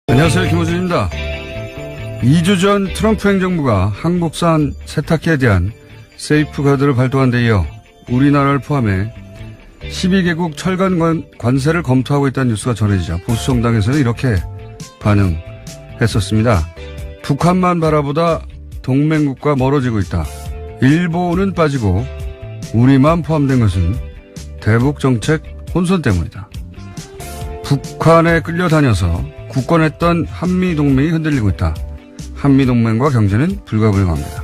안녕하세요, 김호준입니다. 2주 전 트럼프 행정부가 한국산 세탁기에 대한 세이프가드를 발동한 데 이어 우리나라를 포함해 12개국 철강 관세를 검토하고 있다는 뉴스가 전해지자 보수 정당에서는 이렇게 반응했었습니다. 북한만 바라보다 동맹국과 멀어지고 있다. 일본은 빠지고 우리만 포함된 것은 대북 정책 혼선 때문이다. 북한에 끌려다녀서 굳건했던 한미동맹이 흔들리고 있다. 한미동맹과 경제는 불가불능합니다.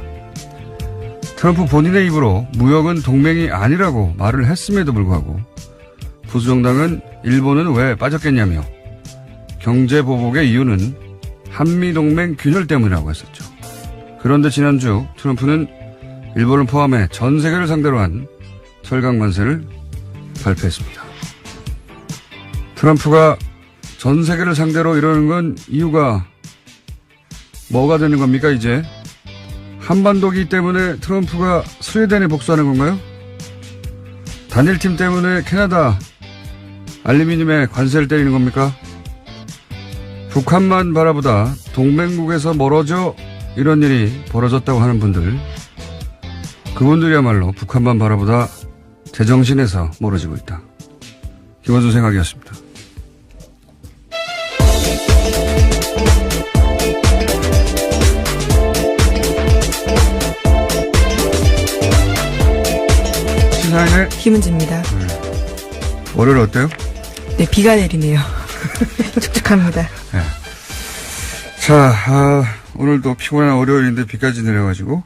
트럼프 본인의 입으로 무역은 동맹이 아니라고 말을 했음에도 불구하고 보수정당은 일본은 왜 빠졌겠냐며 경제 보복의 이유는 한미동맹 균열 때문이라고 했었죠. 그런데 지난주 트럼프는 일본을 포함해 전 세계를 상대로 한 철강 관세를 발표했습니다. 트럼프가 전 세계를 상대로 이러는 건 이유가 뭐가 되는 겁니까, 이제? 한반도기 때문에 트럼프가 스웨덴에 복수하는 건가요? 단일팀 때문에 캐나다 알루미늄에 관세를 때리는 겁니까? 북한만 바라보다 동맹국에서 멀어져 이런 일이 벌어졌다고 하는 분들, 그분들이야말로 북한만 바라보다 제정신에서 멀어지고 있다. 김원준 생각이었습니다. 시사인의 김은지입니다. 월요일 어때요? 네, 비가 내리네요. 촉촉합니다. 네. 자, 오늘도 피곤한 월요일인데 비까지 내려가지고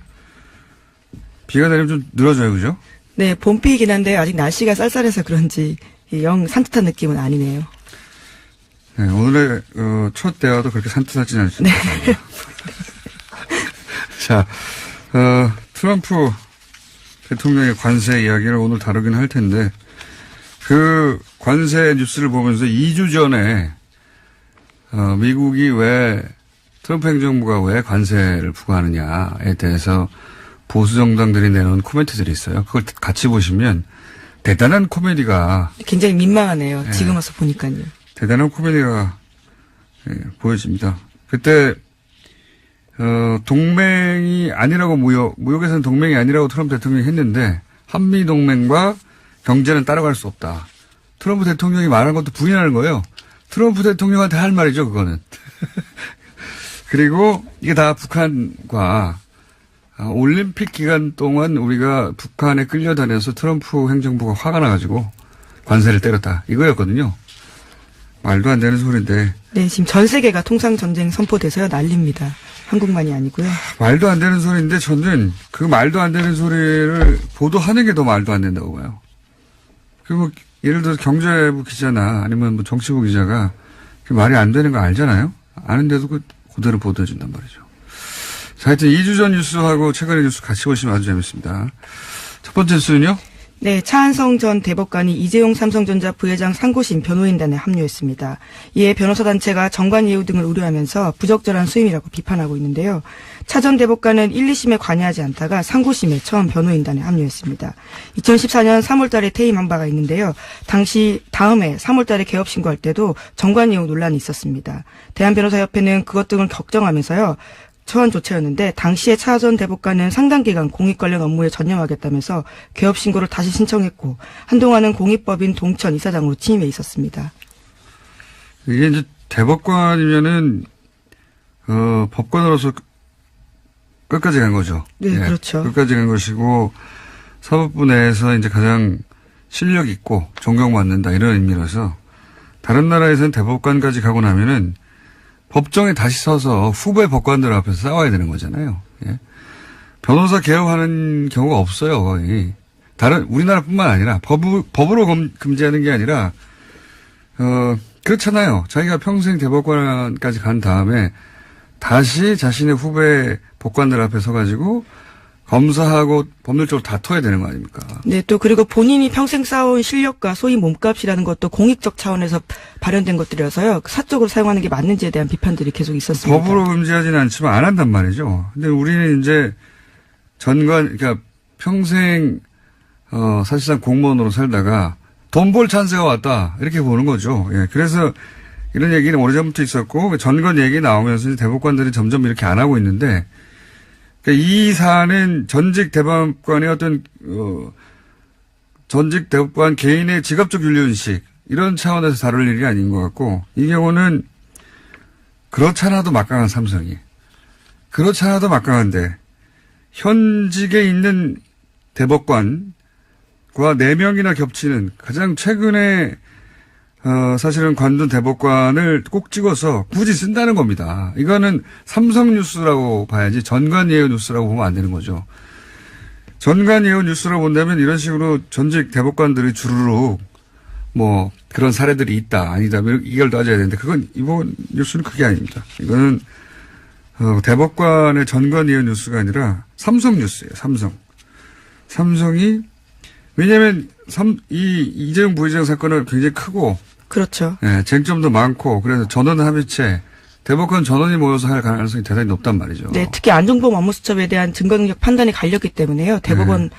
비가 내리면 좀 늘어져요, 그죠? 네, 봄비이긴 한데 아직 날씨가 쌀쌀해서 그런지 영 산뜻한 느낌은 아니네요. 네, 오늘의 첫 대화도 그렇게 산뜻하진 않습니다. 네. 자, 트럼프 대통령의 관세 이야기를 오늘 다루긴 할 텐데, 그 관세 뉴스를 보면서 2주 전에, 미국이 왜, 트럼프 행정부가 왜 관세를 부과하느냐에 대해서 보수 정당들이 내놓은 코멘트들이 있어요. 그걸 같이 보시면 대단한 코미디가. 굉장히 민망하네요. 네, 지금 와서 보니까요. 대단한 코미디가 보여집니다. 그때, 동맹이 아니라고 무역에서는 동맹이 아니라고 트럼프 대통령이 했는데 한미동맹과 경제는 따라갈 수 없다. 트럼프 대통령이 말한 것도 부인하는 거예요. 트럼프 대통령한테 할 말이죠, 그거는. 그리고 이게 다 북한과 올림픽 기간 동안 우리가 북한에 끌려다녀서 트럼프 행정부가 화가 나가지고 관세를 때렸다. 이거였거든요. 말도 안 되는 소리인데. 네, 지금 전 세계가 통상전쟁 선포돼서요. 난립니다. 한국만이 아니고요. 말도 안 되는 소리인데 저는 그 말도 안 되는 소리를 보도하는 게 더 말도 안 된다고 봐요. 그리고 예를 들어서 경제부 기자나 아니면 뭐 정치부 기자가 그 말이 안 되는 거 알잖아요. 아는데도 그대로 보도해준단 말이죠. 자, 하여튼 2주 전 뉴스하고 최근의 뉴스 같이 보시면 아주 재밌습니다. 첫 번째 뉴스는요? 네, 차한성 전 대법관이 이재용 삼성전자 부회장 상고심 변호인단에 합류했습니다. 이에 변호사단체가 정관 예우 등을 우려하면서 부적절한 수임이라고 비판하고 있는데요. 차 전 대법관은 1, 2심에 관여하지 않다가 상고심에 처음 변호인단에 합류했습니다. 2014년 3월달에 퇴임한 바가 있는데요. 당시 다음해 3월달에 개업 신고할 때도 정관 예우 논란이 있었습니다. 대한변호사협회는 그것 등을 걱정하면서요. 처한 조처였는데 당시에 차 전 대법관은 상당 기간 공익 관련 업무에 전념하겠다면서 개업 신고를 다시 신청했고 한동안은 공익법인 동천 이사장으로 취임해 있었습니다. 이게 이제 대법관이면은 법관으로서 끝까지 간 거죠. 네, 예, 그렇죠. 끝까지 간 것이고 사법부 내에서 이제 가장 실력 있고 존경받는다 이런 의미라서 다른 나라에서는 대법관까지 가고 나면은 법정에 다시 서서 후배 법관들 앞에서 싸워야 되는 거잖아요. 예. 변호사 개업하는 경우가 없어요, 거의. 우리나라뿐만 아니라 법으로 금지하는 게 아니라, 그렇잖아요. 자기가 평생 대법관까지 간 다음에 다시 자신의 후배 법관들 앞에 서가지고 검사하고 법률적으로 다퉈야 되는 거 아닙니까? 네, 또 그리고 본인이 평생 쌓아온 실력과 소위 몸값이라는 것도 공익적 차원에서 발현된 것들이라서요. 사적으로 사용하는 게 맞는지에 대한 비판들이 계속 있었습니다. 법으로 금지하지는 않지만 안 한단 말이죠. 근데 우리는 이제 그러니까 평생 사실상 공무원으로 살다가 돈 벌 찬스가 왔다 이렇게 보는 거죠. 예, 그래서 이런 얘기는 오래전부터 있었고 전관 얘기 나오면서 대법관들이 점점 이렇게 안 하고 있는데 그러니까 이 사안은 전직 대법관의 어떤 전직 대법관 개인의 지갑적 윤리의식 이런 차원에서 다룰 일이 아닌 것 같고 이 경우는 그렇잖아도 막강한 삼성이 그렇잖아도 막강한데 현직에 있는 대법관과 4명이나 겹치는 가장 최근에 사실은 관둔 대법관을 꼭 찍어서 굳이 쓴다는 겁니다. 이거는 삼성뉴스라고 봐야지 전관예우 뉴스라고 보면 안 되는 거죠. 전관예우 뉴스라고 본다면 이런 식으로 전직 대법관들이 주르륵 뭐 그런 사례들이 있다 아니다 이걸 따져야 되는데 그건 이번 뉴스는 그게 아닙니다. 이거는 대법관의 전관예우 뉴스가 아니라 삼성뉴스예요. 삼성이 왜냐하면 이재용 부회장 사건은 굉장히 크고 그렇죠. 예, 쟁점도 많고 그래서 전원 합의체 대법관 전원이 모여서 할 가능성이 대단히 높단 말이죠. 네, 특히 안종범 업무수첩에 대한 증거능력 판단이 갈렸기 때문에요. 대법원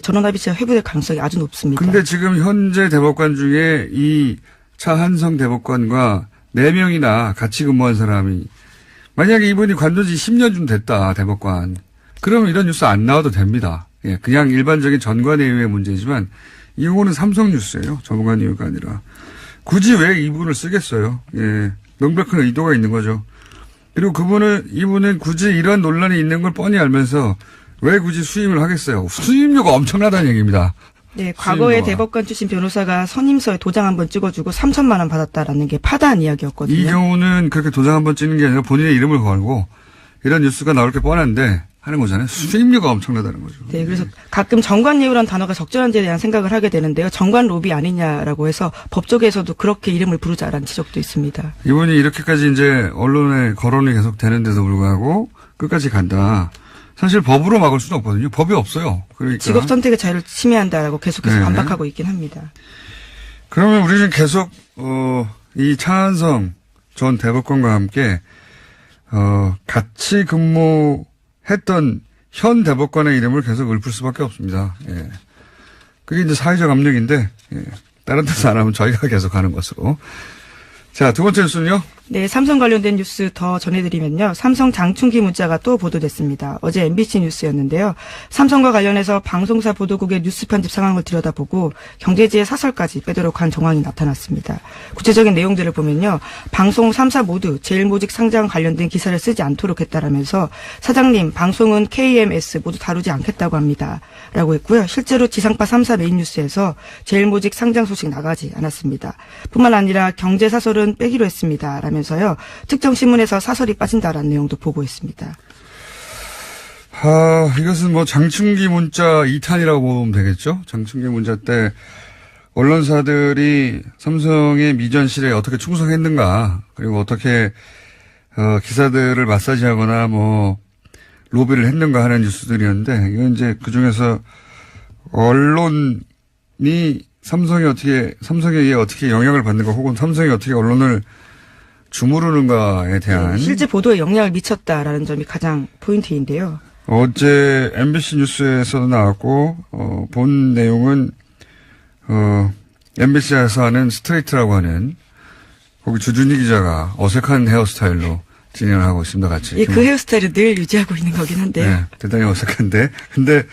전원합의체가 회부될 가능성이 아주 높습니다. 근데 지금 현재 대법관 중에 이 차한성 대법관과 4명이나 같이 근무한 사람이 만약에 이분이 관둔 지 10년쯤 됐다 대법관 그러면 이런 뉴스 안 나와도 됩니다. 예, 그냥 일반적인 전관예우의 문제지만 이 경우는 삼성뉴스예요. 전관예우가 아니라. 굳이 왜 이분을 쓰겠어요. 예, 명백한 의도가 있는 거죠. 그리고 이분은 굳이 이런 논란이 있는 걸 뻔히 알면서 왜 굳이 수임을 하겠어요. 수임료가 엄청나다는 얘기입니다. 네, 과거에 대법관 출신 변호사가 선임서에 도장 한번 찍어주고 3천만 원 받았다라는 게 파다한 이야기였거든요. 이 경우는 그렇게 도장 한번 찍는 게 아니라 본인의 이름을 걸고 이런 뉴스가 나올 게 뻔한데 하는 거잖아요. 수임료가 엄청나다는 거죠. 네, 그래서 가끔 정관예우란 단어가 적절한지에 대한 생각을 하게 되는데요. 정관 로비 아니냐라고 해서 법조계에서도 그렇게 이름을 부르자라는 지적도 있습니다. 이분이 이렇게까지 이제 언론에 거론이 계속 되는데도 불구하고 끝까지 간다. 사실 법으로 막을 수는 없거든요. 법이 없어요. 그러니까. 직업 선택의 자유를 침해한다라고 계속해서 네. 반박하고 있긴 합니다. 그러면 우리는 계속 이 차한성 전 대법관과 함께 같이 근무했던 현 대법관의 이름을 계속 읊을 수밖에 없습니다. 예. 그게 이제 사회적 압력인데 다른 데서 안 하면 저희가 계속 하는 것으로. 자, 두 번째 뉴스는요. 네, 삼성 관련된 뉴스 더 전해드리면요. 삼성 장충기 문자가 또 보도됐습니다. 어제 MBC 뉴스였는데요. 삼성과 관련해서 방송사 보도국의 뉴스 편집 상황을 들여다보고 경제지의 사설까지 빼도록 한 정황이 나타났습니다. 구체적인 내용들을 보면요. 방송 3사 모두 제일모직 상장 관련된 기사를 쓰지 않도록 했다라면서 사장님, 방송은 KMS 모두 다루지 않겠다고 합니다. 라고 했고요. 실제로 지상파 3사 메인 뉴스에서 제일모직 상장 소식 나가지 않았습니다. 뿐만 아니라 경제사설은 빼기로 했습니다. 라면서요. 특정 신문에서 사설이 빠진다라는 내용도 보고했습니다. 이것은 뭐 장충기 문자 2탄이라고 보면 되겠죠. 장충기 문자 때 언론사들이 삼성의 미전실에 어떻게 충성했는가 그리고 어떻게 기사들을 마사지하거나 뭐 로비를 했는가 하는 뉴스들이었는데 이건 이제 그중에서 언론이 삼성에 의해 어떻게 영향을 받는가 혹은 삼성이 어떻게 언론을 주무르는가에 대한 실제 보도에 영향을 미쳤다라는 점이 가장 포인트인데요. 어제 MBC 뉴스에서도 나왔고 본 내용은 MBC에서 하는 스트레이트라고 하는 거기 주준희 기자가 어색한 헤어스타일로 진행을 하고 있습니다. 같이. 예, 그 헤어스타일을 늘 유지하고 있는 거긴 한데요. 네, 대단히 어색한데. 근데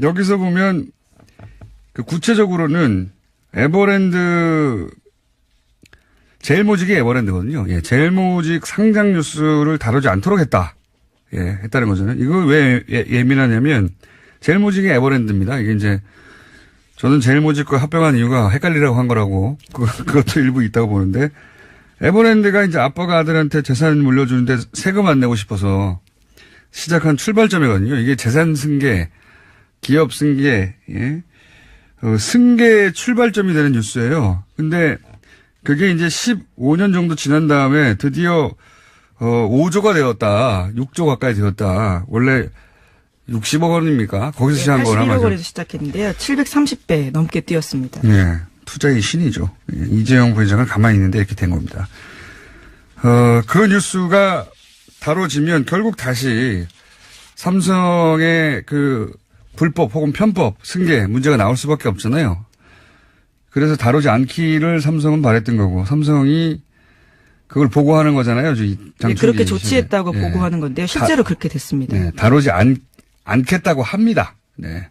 여기서 보면 그 구체적으로는 에버랜드 제일모직이 에버랜드거든요. 예, 제일모직 상장 뉴스를 다루지 않도록 했다. 예, 했다는 거잖아요. 이거 왜 예민하냐면 제일모직이 에버랜드입니다. 이게 이제 저는 제일모직과 합병한 이유가 헷갈리라고 한 거라고 그것도 일부 있다고 보는데 에버랜드가 이제 아빠가 아들한테 재산 물려주는데 세금 안 내고 싶어서 시작한 출발점이거든요. 이게 재산 승계, 기업 승계, 예. 승계 출발점이 되는 뉴스예요. 근데 그게 이제 15년 정도 지난 다음에 드디어 5조가 되었다. 6조 가까이 되었다. 원래 60억 원입니까? 거기서 시작한 거나 맞아요. 81억 원에서 시작했는데요. 730배 넘게 뛰었습니다. 네. 투자의 신이죠. 이재용 부회장은 가만히 있는데 이렇게 된 겁니다. 그 뉴스가 다뤄지면 결국 다시 삼성의 그 불법 혹은 편법 승계 문제가 나올 수밖에 없잖아요. 그래서 다루지 않기를 삼성은 바랬던 거고 삼성이 그걸 보고하는 거잖아요. 네, 장충기 그렇게 조치했다고 예. 보고하는 건데요. 실제로 그렇게 됐습니다. 네, 다루지 않겠다고 합니다. 네.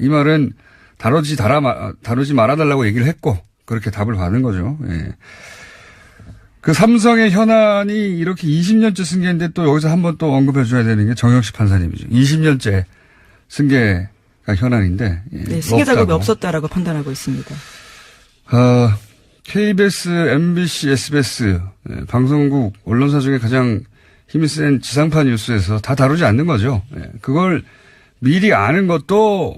이 말은 다루지 말아달라고 얘기를 했고 그렇게 답을 받은 거죠. 예. 그 삼성의 현안이 이렇게 20년째 승계인데 또 여기서 한번 또 언급해 줘야 되는 게 정영식 판사님이죠. 20년째 승계가 현안인데. 예, 네, 승계 작업이 없었다라고 판단하고 있습니다. KBS, MBC, SBS 방송국 언론사 중에 가장 힘이 센 지상파 뉴스에서 다 다루지 않는 거죠. 예, 그걸 미리 아는 것도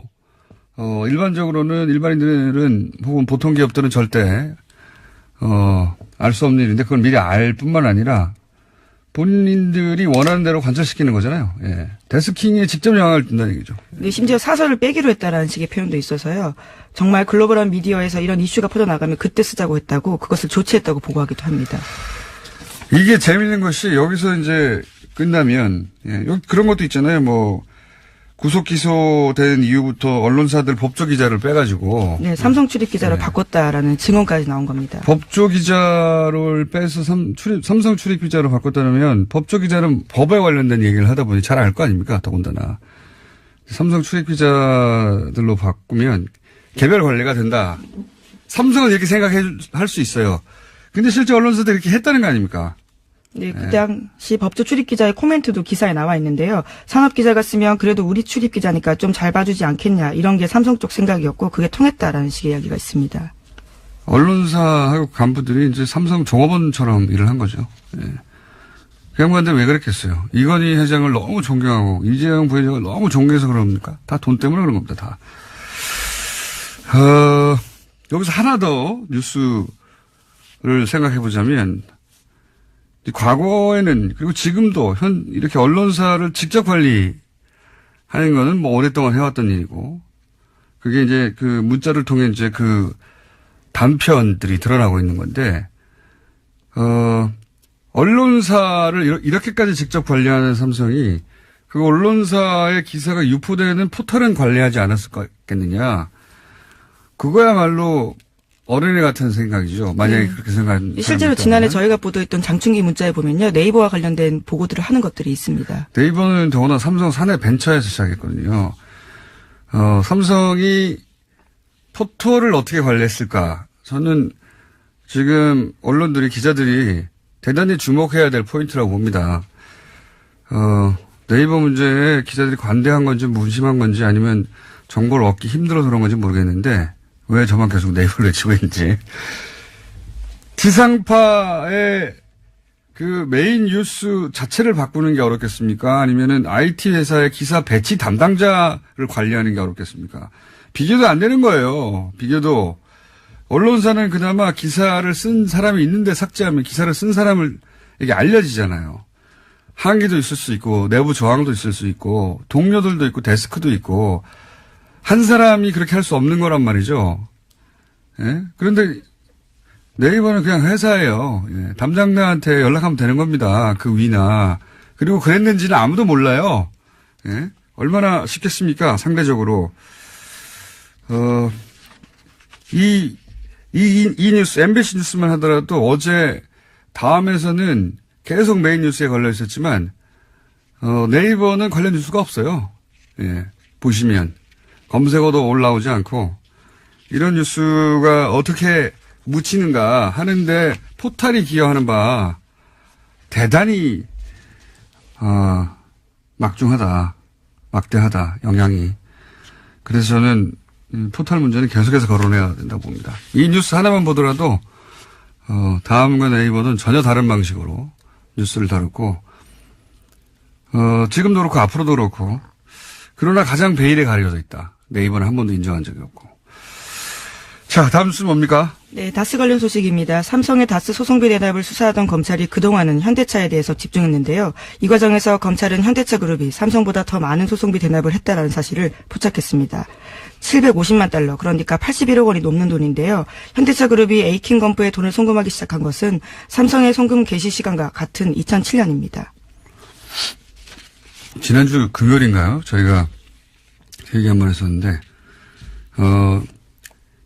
일반적으로는 일반인들은 혹은 보통 기업들은 절대 알 수 없는 일인데 그걸 미리 알 뿐만 아니라 본인들이 원하는 대로 관철시키는 거잖아요. 예. 데스킹에 직접 영향을 준다는 얘기죠. 네, 심지어 사설을 빼기로 했다라는 식의 표현도 있어서요. 정말 글로벌한 미디어에서 이런 이슈가 퍼져나가면 그때 쓰자고 했다고 그것을 조치했다고 보고하기도 합니다. 이게 재밌는 것이 여기서 이제 끝나면 그런 것도 있잖아요. 뭐 구속 기소된 이후부터 언론사들 법조 기자를 빼가지고 네, 삼성 출입 기자로 바꿨다라는 증언까지 나온 겁니다. 법조 기자를 빼서 삼성 출입 기자로 바꿨다면 법조 기자는 법에 관련된 얘기를 하다 보니 잘 알 거 아닙니까? 더군다나 삼성 출입 기자들로 바꾸면 개별 관리가 된다. 삼성은 이렇게 생각할 수 있어요. 근데 실제 언론사들이 이렇게 했다는 거 아닙니까? 네, 그 당시 법조 출입 기자의 코멘트도 기사에 나와 있는데요. 산업 기자가 쓰면 그래도 우리 출입 기자니까 좀 잘 봐주지 않겠냐 이런 게 삼성 쪽 생각이었고 그게 통했다라는 식의 이야기가 있습니다. 언론사하고 간부들이 이제 삼성 종업원처럼 일을 한 거죠. 예. 그 양반들 왜 그랬겠어요? 이건희 회장을 너무 존경하고 이재용 부회장을 너무 존경해서 그럽니까? 다 돈 때문에 그런 겁니다. 다. 여기서 하나 더 뉴스를 생각해 보자면 과거에는 그리고 지금도 이렇게 언론사를 직접 관리하는 거는 뭐 오랫동안 해왔던 일이고 그게 이제 그 문자를 통해 이제 그 단편들이 드러나고 있는 건데 언론사를 이렇게까지 직접 관리하는 삼성이 그 언론사의 기사가 유포되는 포털은 관리하지 않았을 거겠느냐. 그거야말로 어린애 같은 생각이죠. 만약에 그렇게 생각하는 실제로 지난해 저희가 보도했던 장충기 문자에 보면요. 네이버와 관련된 보고들을 하는 것들이 있습니다. 네이버는 더구나 삼성 사내 벤처에서 시작했거든요. 삼성이 포털을 어떻게 관리했을까. 저는 지금 언론들이 기자들이 대단히 주목해야 될 포인트라고 봅니다. 네이버 문제에 기자들이 관대한 건지 무심한 건지 아니면 정보를 얻기 힘들어서 그런 건지 모르겠는데 왜 저만 계속 네이버를 외치고 있는지. 지상파의 그 메인 뉴스 자체를 바꾸는 게 어렵겠습니까? 아니면은 IT 회사의 기사 배치 담당자를 관리하는 게 어렵겠습니까? 비교도 안 되는 거예요. 비교도. 언론사는 그나마 기사를 쓴 사람이 있는데 삭제하면 기사를 쓴 사람을 이게 알려지잖아요. 항의도 있을 수 있고 내부 저항도 있을 수 있고 동료들도 있고 데스크도 있고 한 사람이 그렇게 할 수 없는 거란 말이죠. 예? 그런데 네이버는 그냥 회사예요. 예. 담당자한테 연락하면 되는 겁니다. 그 위나. 그리고 그랬는지는 아무도 몰라요. 예? 얼마나 쉽겠습니까? 상대적으로. 이 뉴스, MBC 뉴스만 하더라도 어제 다음에서는 계속 메인 뉴스에 걸려 있었지만, 네이버는 관련 뉴스가 없어요. 예. 보시면. 검색어도 올라오지 않고, 이런 뉴스가 어떻게 묻히는가 하는데 포탈이 기여하는 바 대단히, 막중하다. 막대하다. 영향이. 그래서 저는 포탈 문제는 계속해서 거론해야 된다고 봅니다. 이 뉴스 하나만 보더라도, 다음과 네이버는 전혀 다른 방식으로 뉴스를 다뤘고, 지금도 그렇고 앞으로도 그렇고, 그러나 가장 베일에 가려져 있다. 네이버는 한 번도 인정한 적이 없고. 자, 다음 뉴스 뭡니까? 네, 다스 관련 소식입니다. 삼성의 다스 소송비 대납을 수사하던 검찰이 그동안은 현대차에 대해서 집중했는데요. 이 과정에서 검찰은 현대차 그룹이 삼성보다 더 많은 소송비 대납을 했다라는 사실을 포착했습니다. 750만 달러, 그러니까 81억 원이 넘는 돈인데요. 현대차 그룹이 에이킹 건프에 돈을 송금하기 시작한 것은 삼성의 송금 개시 시간과 같은 2007년입니다. 지난주 금요일인가요? 저희가 얘기 한번 했었는데,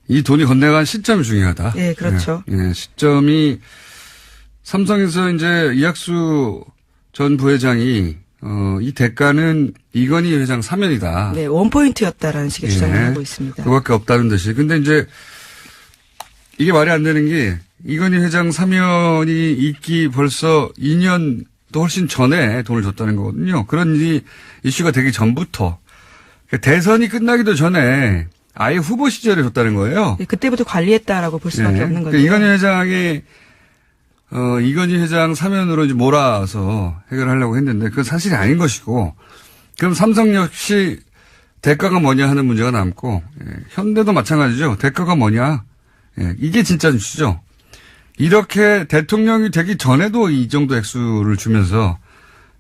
이 돈이 건네간 시점이 중요하다. 네, 그렇죠. 예, 시점이 삼성에서 이제 이학수 전 부회장이 이 대가는 이건희 회장 사면이다. 네, 원포인트였다라는 식의 주장을 하고 있습니다. 그밖에 없다는 듯이. 근데 이제 이게 말이 안 되는 게 이건희 회장 사면이 있기 벌써 2년 또 훨씬 전에 돈을 줬다는 거거든요. 그런 일이 이슈가 되기 전부터 대선이 끝나기도 전에 아예 후보 시절에 줬다는 거예요. 네, 그때부터 관리했다라고 볼 수밖에 없는 거죠. 이건희 회장의 이건희 회장 사면으로 이제 몰아서 해결하려고 했는데 그건 사실이 아닌 것이고, 그럼 삼성 역시 대가가 뭐냐 하는 문제가 남고, 현대도 마찬가지죠. 대가가 뭐냐. 이게 진짜 뉴스죠. 이렇게 대통령이 되기 전에도 이 정도 액수를 주면서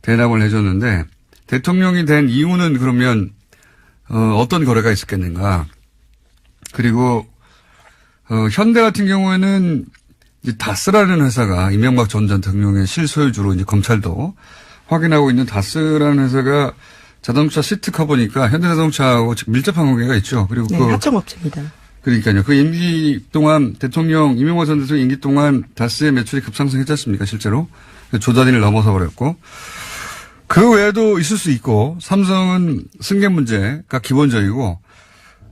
대납을 해줬는데, 대통령이 된 이유는 그러면 어떤 거래가 있었겠는가. 그리고 현대 같은 경우에는 이제 다스라는 회사가 이명박 전 대통령의 실소유주로 이제 검찰도 확인하고 있는 다스라는 회사가 자동차 시트 커버니까 현대자동차하고 밀접한 관계가 있죠. 그리고 네, 하청업체입니다. 그러니까요. 그 임기 동안 대통령 이명박 전 대통령 임기 동안 다스의 매출이 급상승했지 않습니까? 실제로 조단위를 넘어서 버렸고, 그 외에도 있을 수 있고, 삼성은 승계 문제가 기본적이고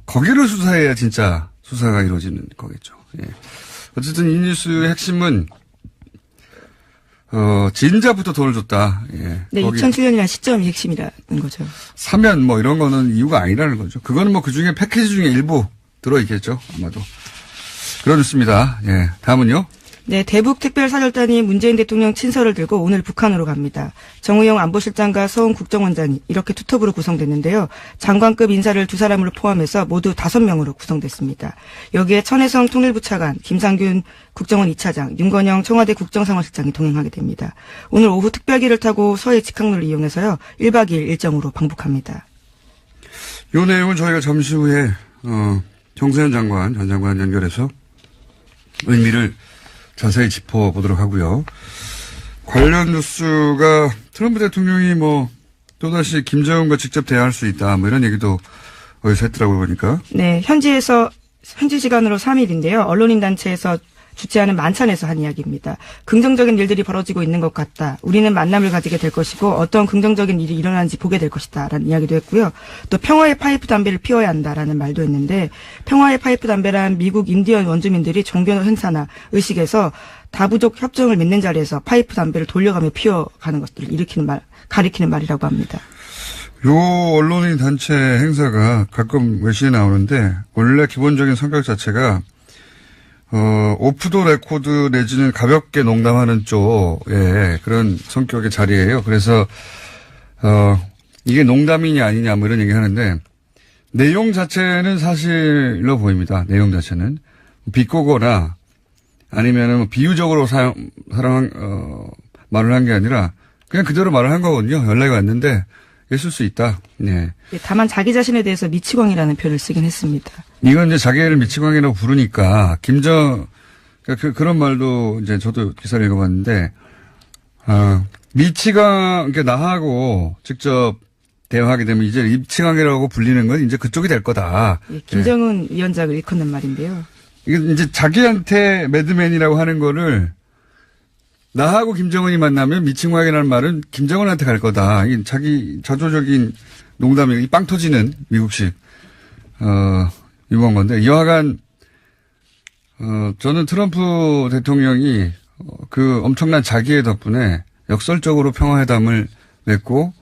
거기를 수사해야 진짜 수사가 이루어지는 거겠죠. 예. 어쨌든 이 뉴스의 핵심은 진짜부터 돈을 줬다. 예. 네, 2007년이라는 시점이 핵심이라는 거죠. 사면 뭐 이런 거는 이유가 아니라는 거죠. 그거는 뭐 그중에 패키지 중에 일부 들어있겠죠. 아마도. 그런 뉴스입니다. 예. 다음은요. 네, 대북 특별사절단이 문재인 대통령 친서를 들고 오늘 북한으로 갑니다. 정의용 안보실장과 서훈 국정원장이 이렇게 투톱으로 구성됐는데요. 장관급 인사를 두 사람으로 포함해서 모두 5명으로 구성됐습니다. 여기에 천혜성 통일부 차관, 김상균 국정원 2차장, 윤건영 청와대 국정상황실장이 동행하게 됩니다. 오늘 오후 특별기를 타고 서해 직항로를 이용해서요. 1박 2일 일정으로 방북합니다. 이 내용은 저희가 잠시 후에 정세현 장관, 전 장관 연결해서 의미를 자세히 짚어보도록 하고요. 관련 뉴스가 트럼프 대통령이 뭐 또다시 김정은과 직접 대화할 수 있다 뭐 이런 얘기도 어디서 했더라고요 보니까. 네, 현지 시간으로 3일인데요. 언론인 단체에서 주최하는 만찬에서 한 이야기입니다. 긍정적인 일들이 벌어지고 있는 것 같다. 우리는 만남을 가지게 될 것이고 어떤 긍정적인 일이 일어나는지 보게 될 것이다. 라는 이야기도 했고요. 또 평화의 파이프 담배를 피워야 한다라는 말도 했는데, 평화의 파이프 담배란 미국 인디언 원주민들이 종교 행사나 의식에서 다부족 협정을 맺는 자리에서 파이프 담배를 돌려가며 피워가는 것들을 가리키는 말이라고 합니다. 요 언론인 단체 행사가 가끔 외신에 나오는데 원래 기본적인 성격 자체가 오프 더 레코드 내지는 가볍게 농담하는 쪽의 그런 성격의 자리예요. 그래서 이게 농담이냐 아니냐 뭐 이런 얘기 하는데, 내용 자체는 사실로 보입니다. 내용 자체는 비꼬거나 아니면은 뭐 비유적으로 말을 한 게 아니라 그냥 그대로 말을 한 거거든요. 연락이 왔는데 있을 수 있다. 네. 다만 자기 자신에 대해서 미치광이라는 표현을 쓰긴 했습니다. 이건 이제 자기를 미치광이라고 부르니까 그러니까 그런 말도 이제 저도 기사를 읽어봤는데, 미치광, 그러니까 나하고 직접 대화하게 되면 이제 미치광이라고 불리는 건 이제 그쪽이 될 거다. 예, 김정은 위원장을 일컫는 말인데요. 이게 이제 자기한테 매드맨이라고 하는 거를 나하고 김정은이 만나면 미친광이라는 말은 김정은한테 갈 거다. 이게 자기 자조적인 농담이 빵 터지는 미국식 이번 건데, 여하간 저는 트럼프 대통령이 그 엄청난 자기의 덕분에 역설적으로 평화회담을 맺고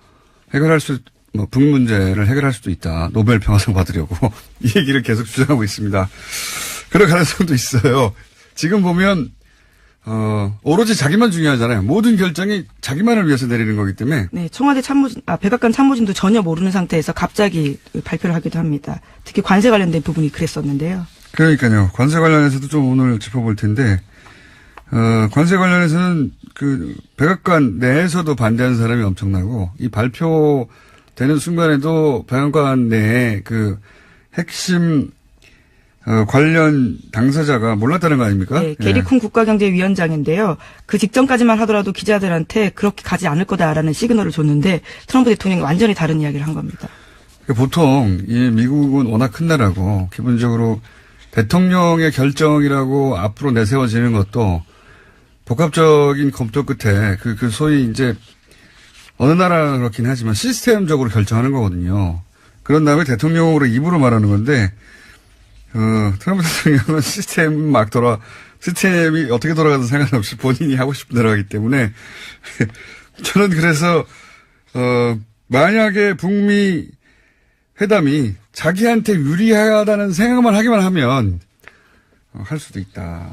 북 문제를 해결할 수도 있다. 노벨 평화상 받으려고 이 얘기를 계속 주장하고 있습니다. 그럴 가능성도 있어요. 지금 보면 오로지 자기만 중요하잖아요. 모든 결정이 자기만을 위해서 내리는 거기 때문에. 네, 청와대 백악관 참모진도 전혀 모르는 상태에서 갑자기 발표를 하기도 합니다. 특히 관세 관련된 부분이 그랬었는데요. 그러니까요. 관세 관련해서도 좀 오늘 짚어볼 텐데, 관세 관련해서는 그 백악관 내에서도 반대하는 사람이 엄청나고, 이 발표되는 순간에도 백악관 내에 그 핵심 관련 당사자가 몰랐다는 거 아닙니까? 네, 게리콘 국가경제위원장인데요. 그 직전까지만 하더라도 기자들한테 그렇게 가지 않을 거다라는 시그널을 줬는데 트럼프 대통령이 완전히 다른 이야기를 한 겁니다. 보통 이 미국은 워낙 큰 나라고 기본적으로 대통령의 결정이라고 앞으로 내세워지는 것도 복합적인 검토 끝에 그 소위 이제 어느 나라는 그렇긴 하지만 시스템적으로 결정하는 거거든요. 그런 다음에 대통령으로 입으로 말하는 건데, 트럼프 대통령은 시스템이 어떻게 돌아가든 상관없이 본인이 하고 싶은 대로 하기 때문에, 저는 그래서, 만약에 북미 회담이 자기한테 유리하다는 생각만 하기만 하면, 할 수도 있다.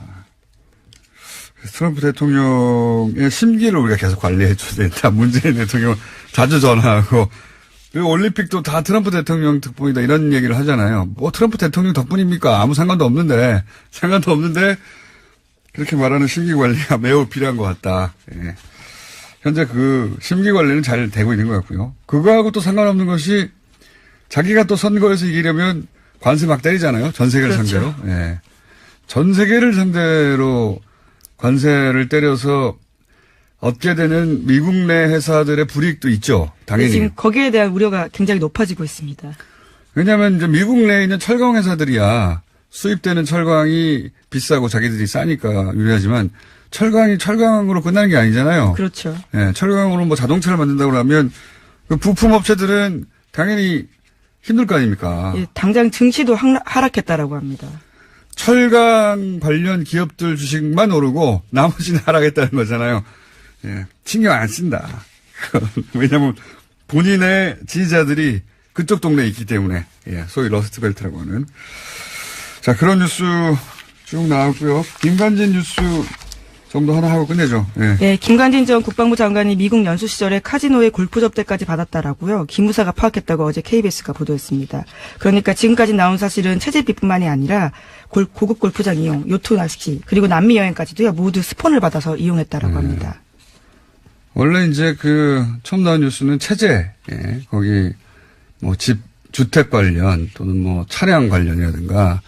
트럼프 대통령의 심기를 우리가 계속 관리해 줘야 된다. 문재인 대통령 자주 전화하고, 그리고 올림픽도 다 트럼프 대통령 덕분이다 이런 얘기를 하잖아요. 뭐 트럼프 대통령 덕분입니까? 아무 상관도 없는데 그렇게 말하는 심기 관리가 매우 필요한 것 같다. 예. 현재 그 심기 관리는 잘 되고 있는 것 같고요. 그거하고 또 상관없는 것이 자기가 또 선거에서 이기려면 관세 막 때리잖아요. 전 세계를 그렇죠. 상대로. 예. 전 세계를 상대로 관세를 때려서 얻게 되는 미국 내 회사들의 불이익도 있죠. 당연히. 지금 거기에 대한 우려가 굉장히 높아지고 있습니다. 왜냐하면 이제 미국 내에 있는 철강 회사들이야 수입되는 철강이 비싸고 자기들이 싸니까 유리하지만 철강이 철강으로 끝나는 게 아니잖아요. 그렇죠. 예, 철강으로 뭐 자동차를 만든다고 하면 그 부품 업체들은 당연히 힘들 거 아닙니까? 예, 당장 증시도 하락했다라고 합니다. 철강 관련 기업들 주식만 오르고 나머지는 하락했다는 거잖아요. 예, 신경 안 쓴다. 왜냐하면 본인의 지지자들이 그쪽 동네에 있기 때문에, 예, 소위 러스트벨트라고 하는. 자, 그런 뉴스 쭉 나왔고요. 김관진 뉴스 정도 하나 하고 끝내죠. 예. 네, 김관진 전 국방부 장관이 미국 연수 시절에 카지노에 골프 접대까지 받았다라고요. 기무사가 파악했다고 어제 KBS가 보도했습니다. 그러니까 지금까지 나온 사실은 체제비뿐만이 아니라 고급 골프장 이용, 요트 낚시, 그리고 남미 여행까지도요. 모두 스폰을 받아서 이용했다라고 합니다. 원래 이제 처음 나온 뉴스는 체제, 예, 거기 뭐 주택 관련 또는 뭐 차량 관련이라든가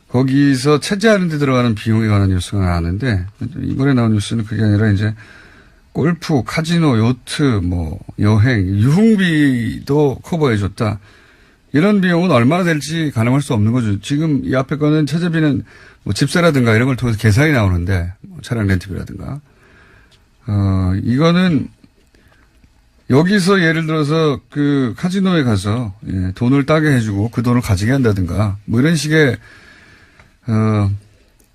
거기서 체제하는 데 들어가는 비용에 관한 뉴스가 나왔는데 이번에 나온 뉴스는 그게 아니라 이제 골프, 카지노, 요트, 뭐 여행, 유흥비도 커버해 줬다. 이런 비용은 얼마나 될지 가늠할 수 없는 거죠. 지금 이 앞에 거는 체제비는 뭐 집세라든가 이런 걸 통해서 계산이 나오는데 뭐 차량 렌트비라든가 이거는 여기서 예를 들어서 카지노에 가서 예, 돈을 따게 해주고 그 돈을 가지게 한다든가 뭐 이런 식의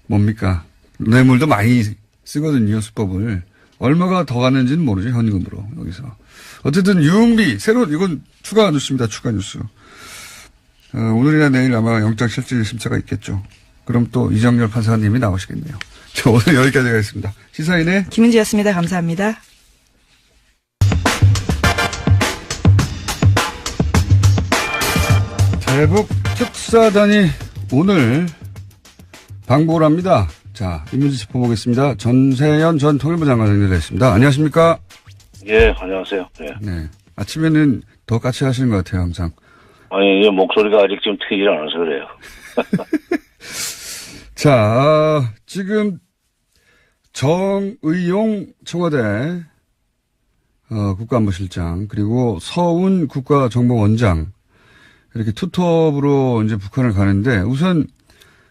뭡니까 뇌물도 많이 쓰거든요. 수법을 얼마가 더 가는지는 모르죠. 현금으로 여기서 어쨌든 유흥비 새로운 이건 추가 뉴스입니다. 추가 뉴스. 오늘이나 내일 아마 영장실질심사가 있겠죠. 그럼 또 이정열 판사님이 나오시겠네요. 저 오늘 여기까지 하겠습니다. 시사인의 김은지였습니다. 감사합니다. 대북 특사단이 오늘 방북을 합니다. 자, 인문지 짚어보겠습니다. 전세현 전 통일부 장관 연결됐습니다. 안녕하십니까? 예, 안녕하세요. 예. 네. 아침에는 더 까칠하시는 것 같아요, 항상. 아니, 이 목소리가 아직 좀 트이질 않아서 그래요. 자, 지금 정의용 청와대 국가안보실장 그리고 서훈 국가정보원장 이렇게 투톱으로 이제 북한을 가는데 우선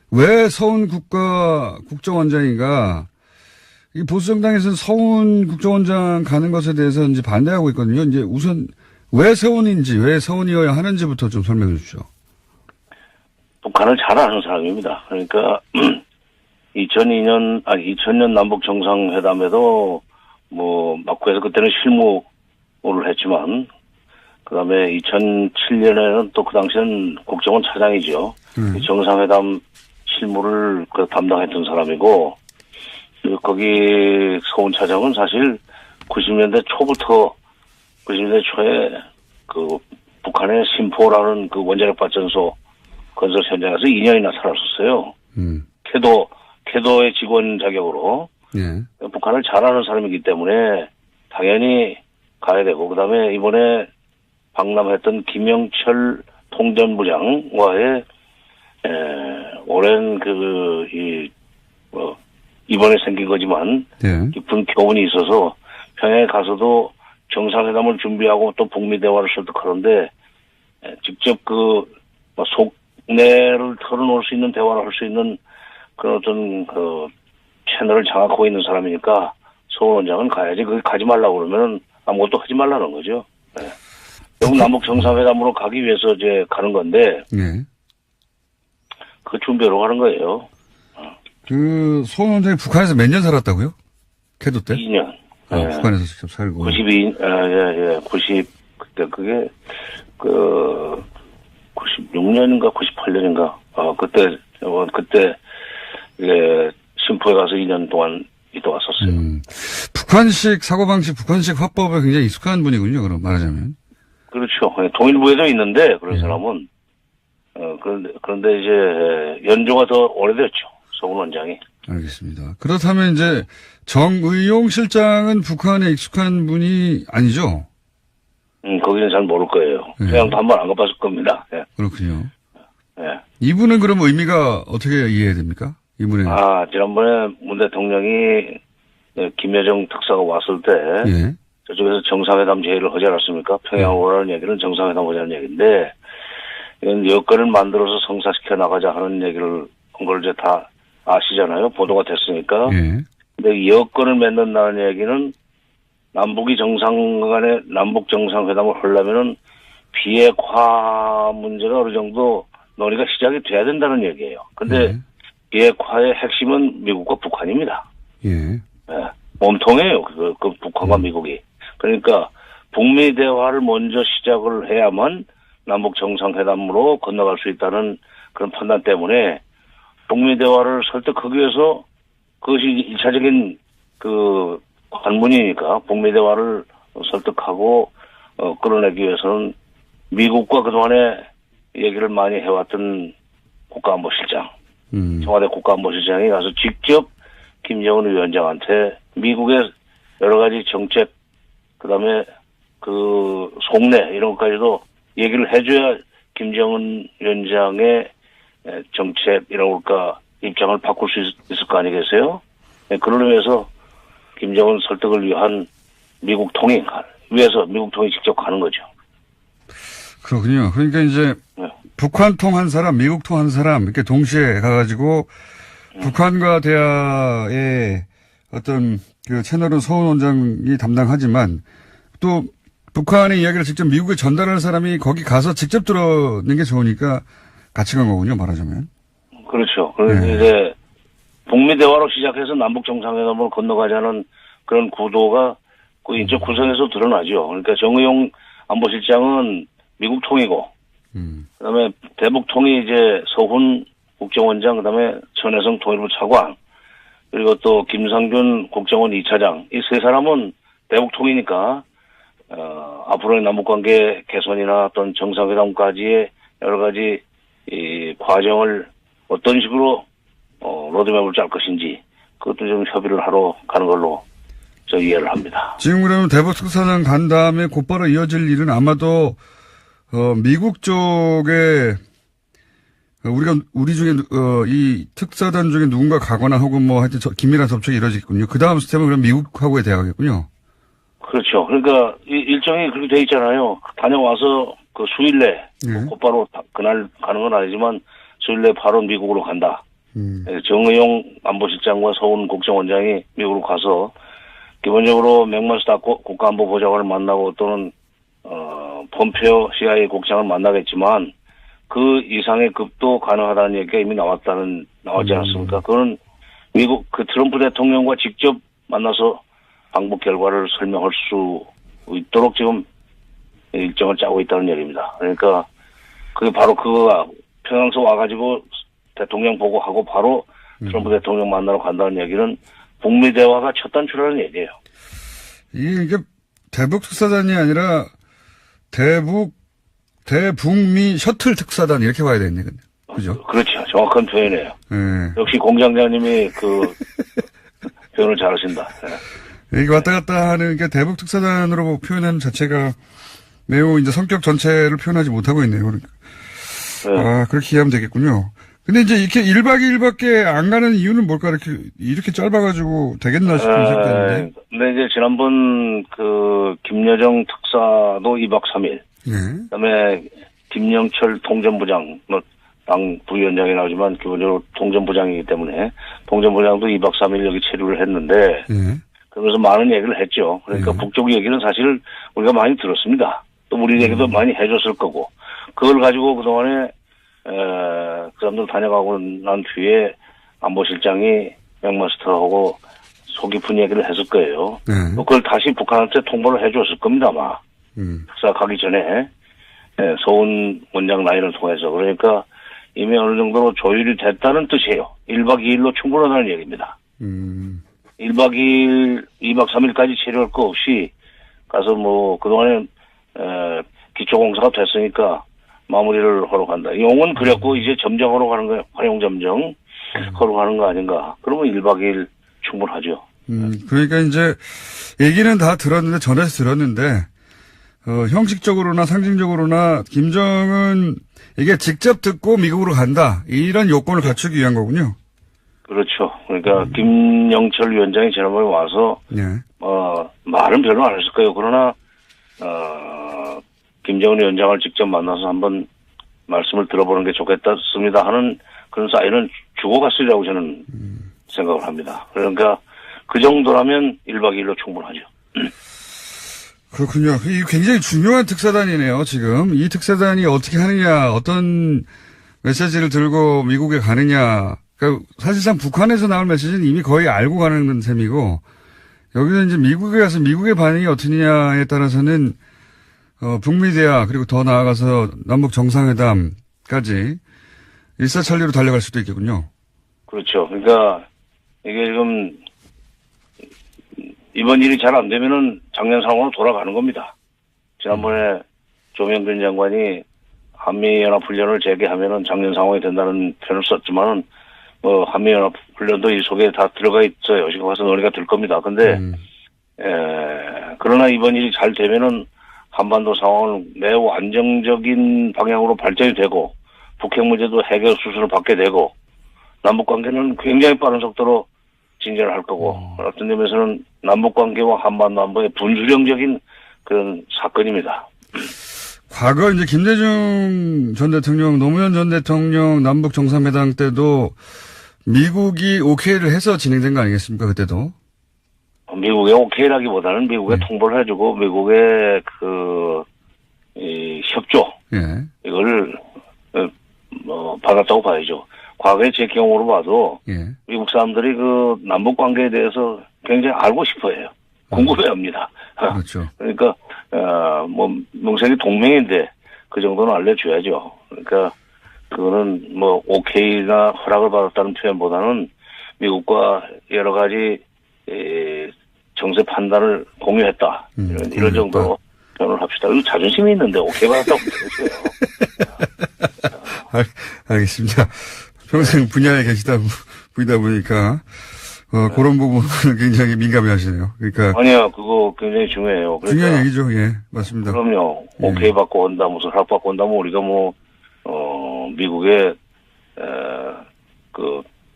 왜 서훈 국정원장인가? 이 보수정당에서는 서훈 국정원장 가는 것에 대해서 이제 반대하고 있거든요. 이제 우선 왜 서훈인지, 왜 서훈이어야 하는지부터 좀 설명해 주시죠. 북한을 잘 아는 사람입니다. 그러니까 2000년 남북 정상회담에도 뭐 막구해서 그때는 실무를 했지만 그다음에 2007년에는 또 그 당시엔 국정원 차장이죠. 이 정상회담 실무를 담당했던 사람이고 거기 서훈 차장은 사실 90년대 초부터 90년대 초에 북한의 심포라는 원자력 발전소 건설 현장에서 2년이나 살았었어요. 캐도의 직원 자격으로. 예. 북한을 잘 아는 사람이기 때문에 당연히 가야 되고, 그 다음에 이번에 방남했던 김영철 통전부장과의, 오랜 이번에 생긴 거지만, 예. 깊은 교훈이 있어서 평양에 가서도 정상회담을 준비하고 또 북미 대화를 설득하는데, 직접 속내를 털어놓을 수 있는 대화를 할 수 있는 그런 어떤 그 채널을 장악하고 있는 사람이니까 서울 원장은 가야지. 거기 가지 말라고 그러면은 아무것도 하지 말라는 거죠. 네. 결국 남북 정상회담으로 가기 위해서 이제 가는 건데 네. 그 준비로 가는 거예요. 그 서훈 원장이 북한에서 몇 년 살았다고요? 캐도 때? 2년. 북한에서 직접 살고. 90, 그때 그게, 96년인가 98년인가. 그때, 심포에 가서 2년 동안 있다 왔었어요. 북한식 사고방식, 북한식 화법에 굉장히 익숙한 분이군요, 그럼 말하자면. 그렇죠. 통일부에도 있는데, 그런 사람은. 그런데 이제, 연조가 더 오래됐죠. 서훈 원장이. 알겠습니다. 그렇다면 이제 정의용 실장은 북한에 익숙한 분이 아니죠? 거기는 잘 모를 거예요. 평양도 한 번 안 가봤을 겁니다. 예. 그렇군요. 예. 이분은 그럼 의미가 어떻게 이해해야 됩니까? 이분의. 지난번에 문 대통령이 김여정 특사가 왔을 때 예. 저쪽에서 정상회담 제의를 하지 않았습니까? 평양 오라는 얘기는 정상회담 하자는 얘기인데 이건 여건을 만들어서 성사시켜 나가자 하는 얘기를 한 걸 이제 다 아시잖아요. 보도가 됐으니까. 예. 근데 여건을 맺는다는 얘기는 남북이 간에 남북 정상회담을 하려면은 비핵화 문제가 어느 정도 논의가 시작이 돼야 된다는 얘기예요. 근데 비핵화의 핵심은 미국과 북한입니다. 예. 예. 몸통이에요. 그 북한과 미국이. 그러니까 북미 대화를 먼저 시작을 해야만 남북 정상회담으로 건너갈 수 있다는 그런 판단 때문에 북미 대화를 설득하기 위해서 그것이 1차적인 그 관문이니까 북미 대화를 설득하고 끌어내기 위해서는 미국과 그동안에 얘기를 많이 해왔던 국가안보실장, 청와대 국가안보실장이 가서 직접 김정은 위원장한테 미국의 여러 가지 정책, 그다음에 그 속내 이런 것까지도 얘기를 해줘야 김정은 위원장의 정책이라고 할까 입장을 바꿀 수 있을 거 아니겠어요? 그런 의미에서 김정은 설득을 위한 미국 통이 위해서 미국 통이 직접 가는 거죠. 그렇군요. 그러니까 이제 북한 통 한 사람, 미국 통 한 사람 이렇게 동시에 가가지고 북한과 대화의 어떤 그 채널은 서훈 원장이 담당하지만 또 북한의 이야기를 직접 미국에 전달할 사람이 거기 가서 직접 들어는 게 좋으니까 같이 간 거군요, 말하자면. 그렇죠. 그래서 이제 북미 대화로 시작해서 남북 정상회담으로 건너가자는 그런 구도가 그 인적 구성에서 드러나죠. 그러니까 정의용 안보실장은 미국 통이고, 그다음에 대북 통이 이제 서훈 국정원장, 그다음에 전혜성 통일부 차관, 그리고 또 김상균 국정원 2차장 이 세 사람은 대북 통이니까 앞으로의 남북 관계 개선이나 어떤 정상회담까지의 여러 가지 이 과정을 어떤 식으로 로드맵을 짤 것인지 그것도 좀 협의를 하러 가는 걸로 저 이해를 합니다. 지금 그러면 대북 특사단 간 다음에 곧바로 이어질 일은 아마도 미국 쪽에 우리 중에 이 특사단 중에 누군가 가거나 혹은 뭐 하여튼 긴밀한 접촉이 이루어지겠군요. 그 다음 스텝은 그럼 미국하고의 대화겠군요. 그렇죠. 그러니까 일정이 그렇게 돼 있잖아요. 다녀와서 그 수일 내 곧바로 그날 가는 건 아니지만 수일 내 바로 미국으로 간다. 정의용 안보실장과 서훈 국정원장이 미국으로 가서 기본적으로 맥마스터 국가안보보좌관을 만나고 또는 폼페오 CIA 국장을 만나겠지만 그 이상의 급도 가능하다는 얘기가 이미 나왔지 않았습니까? 그거는 미국 그 트럼프 대통령과 직접 만나서 방북 결과를 설명할 수 있도록 지금 일정을 짜고 있다는 얘기입니다. 그러니까 그게 바로 그거가 평양서 와가지고 대통령 보고하고 바로 트럼프 대통령 만나러 간다는 얘기는 북미 대화가 첫 단추라는 얘기예요. 이게 대북 특사단이 아니라 대북미 셔틀 특사단 이렇게 봐야 되겠네, 근데. 그죠? 그렇죠. 정확한 표현이에요. 네. 역시 공장장님이 그 표현을 잘하신다. 네. 이게 왔다 갔다 하는 게 대북 특사단으로 표현하는 자체가 매우 이제 성격 전체를 표현하지 못하고 있네요. 그러니까. 네. 그렇게 이해하면 되겠군요. 근데 이제 이렇게 1박 2일밖에 안 가는 이유는 뭘까? 이렇게 짧아가지고 되겠나 싶은 생각이 드는데. 근데 이제 지난번 김여정 특사도 2박 3일. 네. 그 다음에 김영철 통전부장, 당 부위원장이 나오지만 기본적으로 통전부장이기 때문에 통전부장도 2박 3일 여기 체류를 했는데 예. 그러면서 많은 얘기를 했죠. 그러니까 북쪽 얘기는 사실 우리가 많이 들었습니다. 또 우리 얘기도 많이 해줬을 거고 그걸 가지고 그동안에 그 사람들 다녀가고 난 뒤에 안보실장이 맥마스터하고 속 깊은 얘기를 했을 거예요. 네. 그걸 다시 북한한테 통보를 해줬을 겁니다, 아마. 특사 가기 전에 서훈 원장 라인을 통해서. 그러니까 이미 어느 정도로 조율이 됐다는 뜻이에요. 1박 2일로 충분하다는 얘기입니다. 1박 2일, 2박 3일까지 체류할 거 없이 가서 뭐 그동안에 기초공사가 됐으니까 마무리를 하러 간다. 용은 그랬고 이제 점정하러 가는 거예요. 활용점정 하러 가는 거 아닌가. 그러면 1박 2일 충분하죠. 그러니까 이제 얘기는 다 들었는데 전해서 들었는데 형식적으로나 상징적으로나 김정은 이게 직접 듣고 미국으로 간다. 이런 요건을 갖추기 위한 거군요. 그렇죠. 그러니까 김영철 위원장이 지난번에 와서 네. 말은 별로 안 했을 거예요. 그러나 김정은 위원장을 직접 만나서 한번 말씀을 들어보는 게 좋겠습니다 하는 그런 사인은 주고 갔으리라고 저는 생각을 합니다. 그러니까 그 정도라면 1박 2일로 충분하죠. 그렇군요. 이 굉장히 중요한 특사단이네요, 지금. 이 특사단이 어떻게 하느냐, 어떤 메시지를 들고 미국에 가느냐. 그러니까 사실상 북한에서 나올 메시지는 이미 거의 알고 가는 셈이고, 여기서 이제 미국에 가서 미국의 반응이 어떠냐에 따라서는, 북미 대화, 그리고 더 나아가서 남북 정상회담까지 일사천리로 달려갈 수도 있겠군요. 그렇죠. 그러니까 이게 지금 이번 일이 잘 안 되면은 작년 상황으로 돌아가는 겁니다. 지난번에 조명근 장관이 한미연합훈련을 재개하면은 작년 상황이 된다는 표현을 썼지만은 한미연합훈련도 이 속에 다 들어가 있어요. 지금 와서 논의가 될 겁니다. 근데 그러나 이번 일이 잘 되면은 한반도 상황은 매우 안정적인 방향으로 발전이 되고 북핵 문제도 해결 수순을 받게 되고 남북 관계는 굉장히 빠른 속도로 진전을 할 거고 어떤 점에서는 남북 관계와 한반도 안보의 분수령적인 그런 사건입니다. 과거 이제 김대중 전 대통령, 노무현 전 대통령 남북 정상회담 때도 미국이 오케이를 해서 진행된 거 아니겠습니까? 그때도. 미국의 오케이라기보다는 미국에 통보를 해주고 미국의 협조 이걸 받았다고 봐야죠. 과거에 제 경우로 봐도 미국 사람들이 그 남북 관계에 대해서 굉장히 알고 싶어해요. 궁금해합니다. 그렇죠. 그러니까 명색이 동맹인데 그 정도는 알려줘야죠. 그러니까 그거는 오케이나 허락을 받았다는 표현보다는 미국과 여러 가지 정세 판단을 공유했다. 이런 정도로 표현을 합시다. 이거 자존심이 있는데 오케이 받았다고 그러세요. 알겠습니다. 평생 분야에 계시다 보니까 그런 부분은 굉장히 민감해 하시네요. 그러니까. 아니요, 그거 굉장히 중요해요. 그러니까 중요한 얘기죠. 예, 맞습니다. 그럼요. 오케이 받고 온다, 무슨 허락 받고 온다면 우리가 미국의,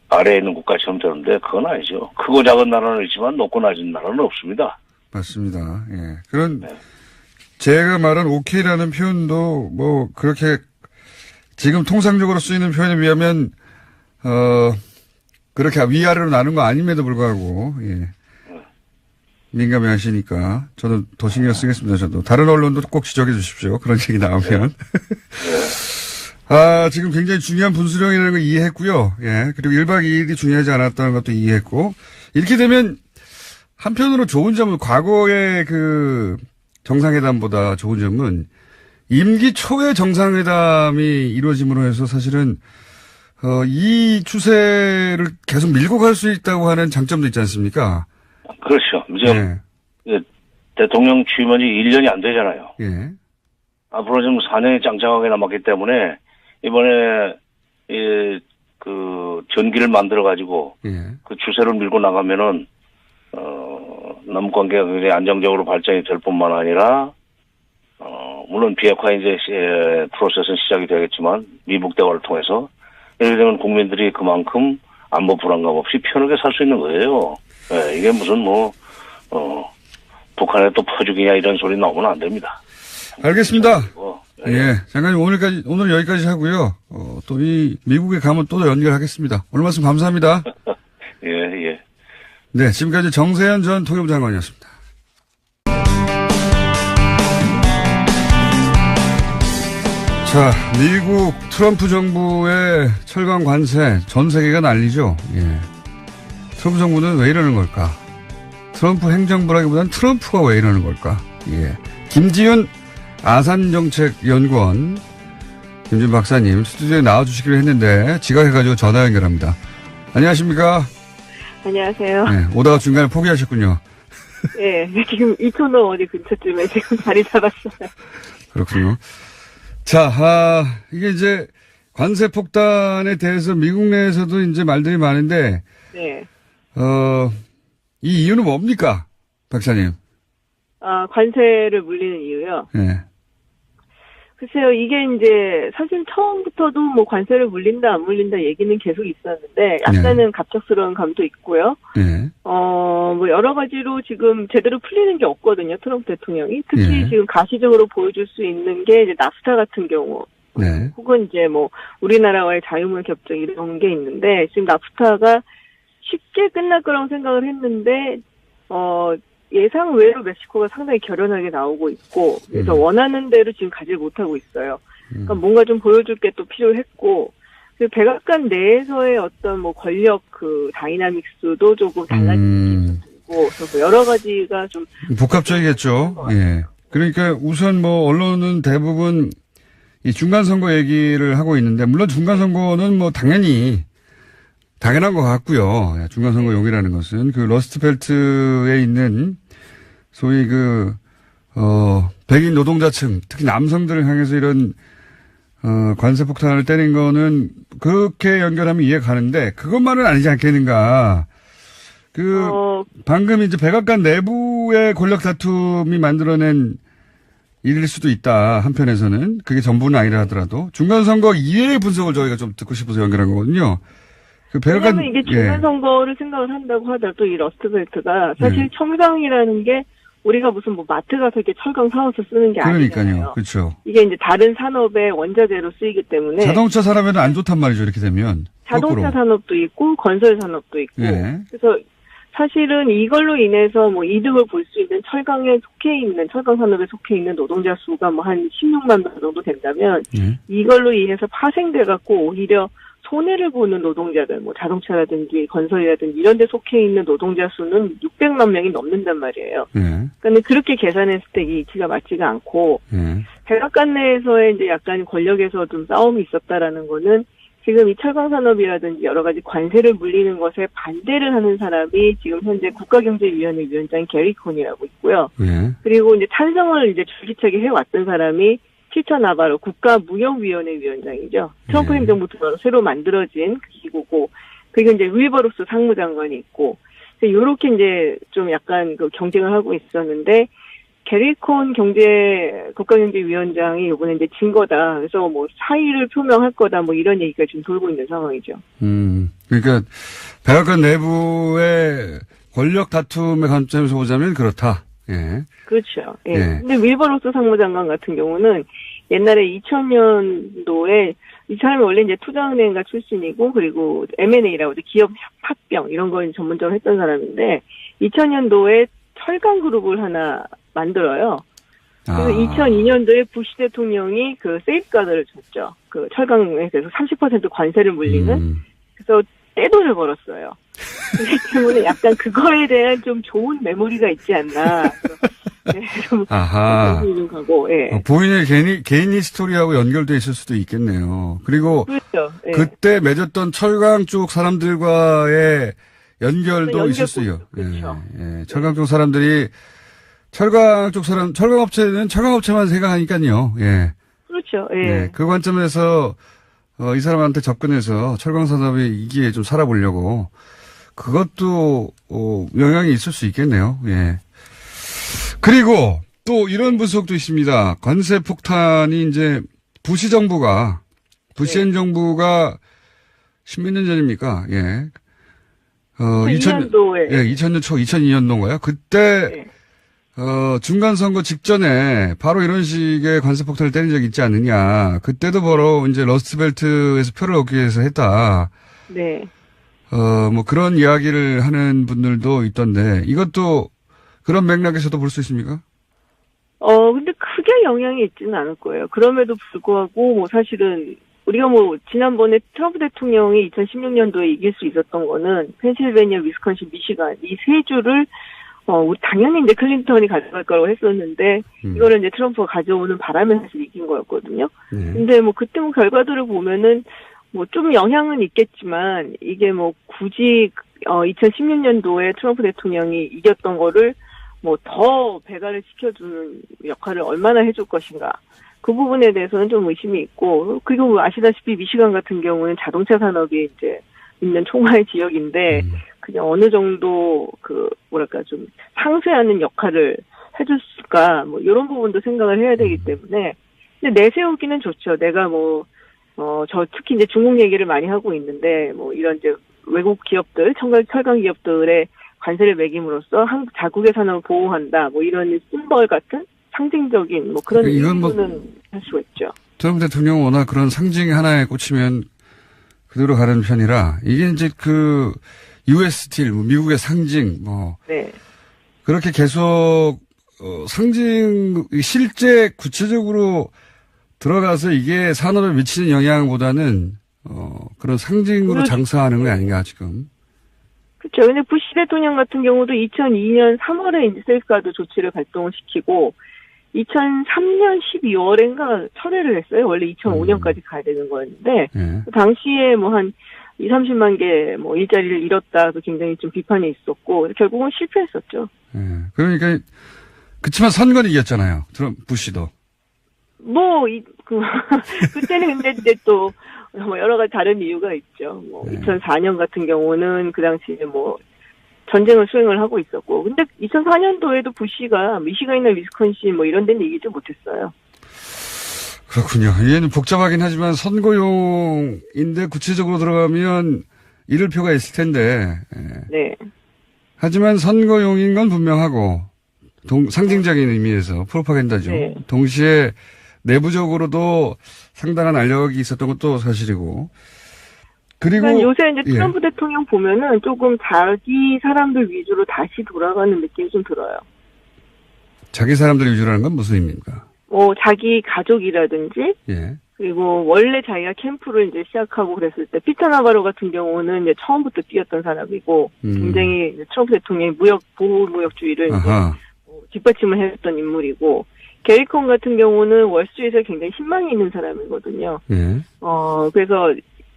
아래에 있는 국가처럼 되는데 그건 아니죠. 크고 작은 나라는 있지만 높고 낮은 나라는 없습니다. 맞습니다. 예. 제가 말한 오케이라는 표현도 그렇게 지금 통상적으로 쓰이는 표현에 비하면, 그렇게 위아래로 나눈 거 아님에도 불구하고, 예. 민감해 하시니까, 저도 더 신경 쓰겠습니다, 저도. 다른 언론도 꼭 지적해 주십시오. 그런 얘기 나오면. 지금 굉장히 중요한 분수령이라는 걸 이해했고요. 예. 그리고 1박 2일이 중요하지 않았다는 것도 이해했고, 이렇게 되면, 한편으로 좋은 점은, 과거의 정상회담보다 좋은 점은, 임기 초에 정상회담이 이루어짐으로 해서 사실은 이 추세를 계속 밀고 갈 수 있다고 하는 장점도 있지 않습니까? 그렇죠. 대통령 취임한 지 1년이 안 되잖아요. 예. 앞으로 지금 4년이 짱짱하게 남았기 때문에 이번에 전기를 만들어 가지고 그 추세를 밀고 나가면은 남북 관계가 굉장히 안정적으로 발전이 될 뿐만 아니라 물론 비핵화 프로세스는 시작이 되겠지만 미북 대화를 통해서 이렇게 되면 국민들이 그만큼 안보 불안감 없이 편하게 살 수 있는 거예요. 이게 무슨 북한의 또 퍼주기냐 이런 소리 나오면 안 됩니다. 알겠습니다. 예. 예. 장관님 오늘 여기까지 하고요. 또 이 미국에 가면 또 연결하겠습니다. 오늘 말씀 감사합니다. 예. 네. 지금까지 정세현 전 통일부 장관이었습니다. 자, 미국 트럼프 정부의 철강 관세 전 세계가 난리죠. 예. 트럼프 정부는 왜 이러는 걸까? 트럼프 행정부라기보다는 트럼프가 왜 이러는 걸까? 예. 김지윤 아산정책연구원 김지윤 박사님 스튜디오에 나와주시기로 했는데 지각해가지고 전화 연결합니다. 안녕하십니까? 안녕하세요. 네, 오다가 중간에 포기하셨군요. 네, 지금 이촌호 어디 근처쯤에 지금 자리 잡았어요. 그렇군요. 자, 이게 이제 관세 폭탄에 대해서 미국 내에서도 이제 말들이 많은데, 네. 이 이유는 뭡니까? 박사님. 관세를 물리는 이유요? 네. 글쎄요, 이게 이제 사실 처음부터도 뭐 관세를 물린다, 안 물린다 얘기는 계속 있었는데, 약간은 갑작스러운 감도 있고요. 네. 뭐 여러 가지로 지금 제대로 풀리는 게 없거든요, 트럼프 대통령이. 특히 예. 지금 가시적으로 보여줄 수 있는 게 이제 나프타 같은 경우. 네. 혹은 이제 뭐 우리나라와의 자유무역 협정 이런 게 있는데, 지금 나프타가 쉽게 끝날 거라고 생각을 했는데, 예상 외로 멕시코가 상당히 결연하게 나오고 있고, 그래서 원하는 대로 지금 가지 못하고 있어요. 그러니까 뭔가 좀 보여줄 게 또 필요했고, 그 백악관 내에서의 어떤 뭐 권력 다이나믹스도 조금 달라지고, 그래서 여러 가지가 좀. 복합적이겠죠. 예. 그러니까 우선 뭐 언론은 대부분 이 중간선거 얘기를 하고 있는데, 물론 중간선거는 뭐 당연한 것 같고요. 중간선거 용이라는 것은 그 러스트벨트에 있는 소위 백인 노동자층, 특히 남성들을 향해서 이런 관세 폭탄을 때린 거는 그렇게 연결하면 이해 가는데 그것만은 아니지 않겠는가. 방금 이제 백악관 내부의 권력 다툼이 만들어낸 일일 수도 있다. 한편에서는 그게 전부는 아니라 하더라도 중간선거 이외의 분석을 저희가 좀 듣고 싶어서 연결한 거거든요. 왜냐면 이게 중간선거를 생각을 한다고 하더라도 이 러스트벨트가 사실 청상이라는 게 우리가 무슨 뭐 마트 가서 이렇게 철강 사와서 쓰는 게 아니잖아요. 그렇죠. 이게 이제 다른 산업의 원자재로 쓰이기 때문에 자동차 산업에는 안 좋단 말이죠. 이렇게 되면 자동차 산업도 있고 건설 산업도 있고 그래서 사실은 이걸로 인해서 뭐 이득을 볼 수 있는 철강 산업에 속해 있는 노동자 수가 뭐 한 16만 명 정도 된다면 이걸로 인해서 파생돼 갖고 오히려 손해를 보는 노동자들, 뭐 자동차라든지 건설이라든지 이런 데 속해 있는 노동자 수는 600만 명이 넘는단 말이에요. 그러니까 그렇게 계산했을 때 이 이치가 맞지가 않고 백악관 내에서의 이제 약간 권력에서 좀 싸움이 있었다라는 거는 지금 이 철강 산업이라든지 여러 가지 관세를 물리는 것에 반대를 하는 사람이 지금 현재 국가경제위원회 위원장인 게리 콘이라고 있고요. 그리고 이제 찬성을 이제 줄기차게 해왔던 사람이 티처 나바로 국가무역위원회 위원장이죠. 트럼프 행정부 들어서 새로 만들어진 그 기구고, 그리고 이제 윌버로스 상무장관이 있고, 요렇게 이제 좀 약간 경쟁을 하고 있었는데, 게리콘 국가경제위원장이 이번에 이제 진 거다. 그래서 뭐 사의를 표명할 거다. 뭐 이런 얘기가 지금 돌고 있는 상황이죠. 그러니까 백악관 내부의 권력 다툼의 관점에서 보자면 그렇다. 예. 그렇죠. 예. 근데 윌버로스 상무장관 같은 경우는 옛날에 2000년도에 이 사람이 원래 이제 투자은행가 출신이고 그리고 M&A라고 이제 기업 합병 이런 걸 전문적으로 했던 사람인데 2000년도에 철강 그룹을 하나 만들어요. 그래서 2002년도에 부시 대통령이 세이프가드를 줬죠. 철강에 대해서 30% 관세를 물리는. 그래서 떼돈을 벌었어요. 그렇기 때문에 약간 그거에 대한 좀 좋은 메모리가 있지 않나. 네, 좀 가고, 예. 본인의 개인 히스토리하고 연결돼 있을 수도 있겠네요. 그리고 그렇죠. 예. 그때 맺었던 철강 쪽 사람들과의 연결도 있을 수 있어요. 그렇죠. 예. 철강 쪽 사람들이 철강업체는 철강업체만 생각하니까요. 예. 그렇죠. 예. 예. 그 관점에서 이 사람한테 접근해서 철강 산업이 이기에 좀 살아보려고 그것도 영향이 있을 수 있겠네요. 예. 그리고 또 이런 분석도 있습니다. 관세 폭탄이 이제 부시 행정부가 십몇 년 전입니까? 예. 2000년도에. 예, 2000년 초, 2002년도인가요? 그때, 중간선거 직전에 바로 이런 식의 관세 폭탄을 때린 적이 있지 않느냐. 그때도 바로 이제 러스트벨트에서 표를 얻기 위해서 했다. 네. 뭐 그런 이야기를 하는 분들도 있던데 이것도 그런 맥락에서도 볼 수 있습니까? 근데 크게 영향이 있지는 않을 거예요. 그럼에도 불구하고 뭐 사실은 우리가 뭐 지난번에 트럼프 대통령이 2016년도에 이길 수 있었던 거는 펜실베니아, 위스콘신, 미시간 이 세 주를 우리 당연히 이제 클린턴이 가져갈 거라고 했었는데 이거를 이제 트럼프가 가져오는 바람에 사실 이긴 거였거든요. 근데 뭐 그때 뭐 결과들을 보면은 뭐 좀 영향은 있겠지만 이게 뭐 굳이 2016년도에 트럼프 대통령이 이겼던 거를 뭐 더 배가를 시켜주는 역할을 얼마나 해줄 것인가. 그 부분에 대해서는 좀 의심이 있고, 그리고 뭐 아시다시피 미시간 같은 경우는 자동차 산업이 이제 있는 총알 지역인데, 그냥 어느 정도 좀 상쇄하는 역할을 해줬을까, 뭐 이런 부분도 생각을 해야 되기 때문에, 근데 내세우기는 좋죠. 내가 특히 이제 중국 얘기를 많이 하고 있는데, 뭐 이런 이제 외국 기업들, 철강 기업들의 관세를 매김으로써 자국의 산업을 보호한다. 뭐 이런 심벌 같은 상징적인 뭐 그런 의미는 할 수가 있죠. 트럼프 대통령은 워낙 그런 상징 하나에 꽂히면 그대로 가는 편이라 이게 이제 US 스틸, 미국의 상징 네. 그렇게 계속 상징 실제 구체적으로 들어가서 이게 산업에 미치는 영향보다는 그런 상징으로 장사하는 게 아닌가 지금. 그렇죠. 근데 부시 대통령 같은 경우도 2002년 3월에 이제 셀프가드 조치를 발동을 시키고 2003년 12월인가 철회를 했어요. 원래 2005년까지 가야 되는 거였는데 그 당시에 뭐 한 30만 개 뭐 일자리를 잃었다도 굉장히 좀 비판이 있었고 결국은 실패했었죠. 그러니까 그치만 선거는 이겼잖아요. 부시도. 그때는 근데 이제 또 여러 가지 다른 이유가 있죠. 2004년 같은 경우는 그 당시에 전쟁을 수행을 하고 있었고, 근데 2004년도에도 부시가 미시간이나 위스콘신 이런 데는 이기지 못했어요. 그렇군요. 얘는 복잡하긴 하지만 선거용인데 구체적으로 들어가면 잃을 표가 있을 텐데. 네. 하지만 선거용인 건 분명하고 상징적인 의미에서 프로파간다죠. 네. 동시에 내부적으로도 상당한 알력이 있었던 것도 사실이고. 그리고 요새 이제 트럼프 대통령 보면은 조금 자기 사람들 위주로 다시 돌아가는 느낌이 좀 들어요. 자기 사람들 위주라는 건 무슨 의미입니까? 자기 가족이라든지. 그리고 원래 자기가 캠프를 이제 시작하고 그랬을 때 피터 나바로 같은 경우는 이제 처음부터 뛰었던 사람이고 굉장히 이제 트럼프 대통령의 보호무역주의를 이제 뒷받침을 했던 인물이고. 게리 콘 같은 경우는 월스트리트에 굉장히 신망이 있는 사람이거든요. 그래서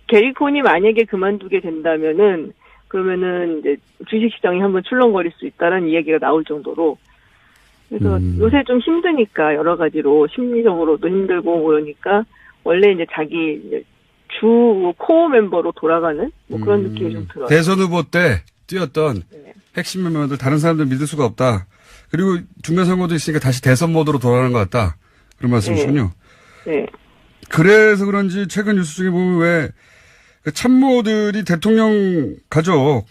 게리 콘이 만약에 그만두게 된다면은 그러면은 이제 주식시장이 한번 출렁거릴 수 있다라는 이야기가 나올 정도로 그래서 요새 좀 힘드니까 여러 가지로 심리적으로도 힘들고 그러니까 원래 이제 자기 이제 주 코어 멤버로 돌아가는 그런 느낌이 좀 들어요. 대선 후보 때 뛰었던 핵심 멤버들 다른 사람들 믿을 수가 없다. 그리고 중간선거도 있으니까 다시 대선 모드로 돌아가는 것 같다. 그런 말씀이시군요. 네. 그래서 그런지 최근 뉴스 중에 보면 왜 참모들이 대통령 가족,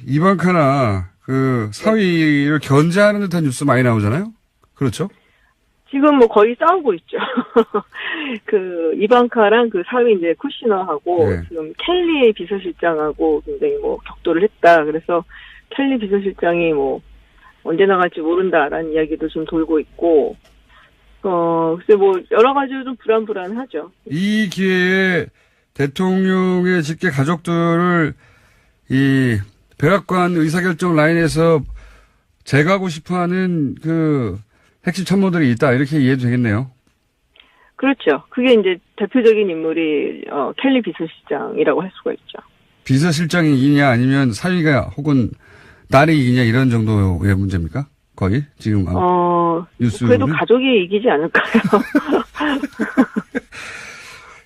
이방카나 사위를 견제하는 듯한 뉴스 많이 나오잖아요? 그렇죠? 지금 거의 싸우고 있죠. 이방카랑 사위 이제 쿠시너하고 지금 켈리 비서실장하고 굉장히 격돌을 했다. 그래서 켈리 비서실장이 언제 나갈지 모른다라는 이야기도 좀 돌고 있고, 글쎄 여러 가지로 좀 불안하죠. 이 기회에 대통령의 직계 가족들을 이 백악관 의사결정 라인에서 제거하고 싶어 하는 핵심 참모들이 있다. 이렇게 이해도 되겠네요. 그렇죠. 그게 이제 대표적인 인물이, 켈리 비서실장이라고 할 수가 있죠. 비서실장이 이기냐 아니면 사위가 혹은 딸이 이기냐 이런 정도의 문제입니까? 거의? 지금 뉴스 그래도 가족이 이기지 않을까요?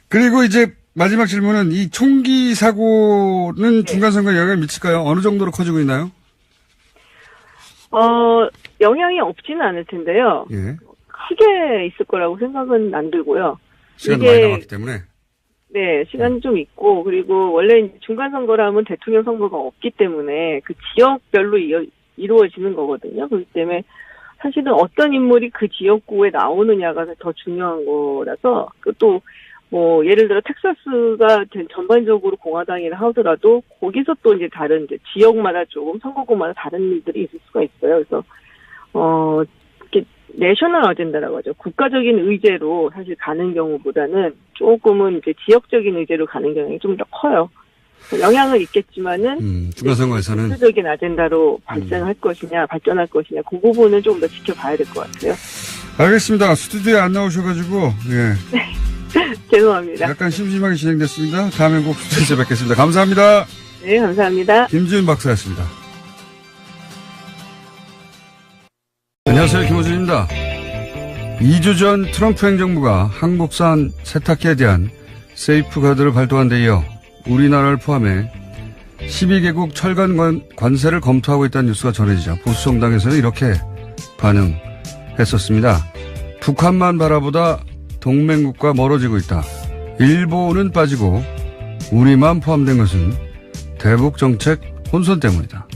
그리고 이제 마지막 질문은 이 총기 사고는 중간선거에 영향을 미칠까요? 어느 정도로 커지고 있나요? 영향이 없지는 않을 텐데요. 크게 있을 거라고 생각은 안 들고요. 시간이 많이 남았기 때문에. 네, 시간이 좀 있고, 그리고 원래 중간선거라면 대통령 선거가 없기 때문에 그 지역별로 이루어지는 거거든요. 그렇기 때문에 사실은 어떤 인물이 그 지역구에 나오느냐가 더 중요한 거라서 또 뭐 예를 들어 텍사스가 전반적으로 공화당이라 하더라도 거기서 또 이제 다른 이제 지역마다 조금 선거구마다 다른 일들이 있을 수가 있어요. 그래서 이렇게 내셔널 어젠다라고 하죠. 국가적인 의제로 사실 가는 경우보다는 조금은 이제 지역적인 의제로 가는 경향이 좀 더 커요. 영향은 있겠지만은 중간선거에서는 국가적인 아젠다로 발생할 것이냐 발전할 것이냐 그 부분은 좀 더 지켜봐야 될 것 같아요. 알겠습니다. 스튜디오에 안 나오셔가지고 예. 죄송합니다. 약간 심심하게 진행됐습니다. 다음에 꼭 스튜디오에 뵙겠습니다. 감사합니다. 네, 감사합니다. 김지훈 박사였습니다. 안녕하세요. 김호준입니다. 2주 전 트럼프 행정부가 한국산 세탁기에 대한 세이프가드를 발동한 데 이어 우리나라를 포함해 12개국 철강 관세를 검토하고 있다는 뉴스가 전해지자 보수 정당에서는 이렇게 반응했었습니다. 북한만 바라보다 동맹국과 멀어지고 있다. 일본은 빠지고 우리만 포함된 것은 대북 정책 혼선 때문이다.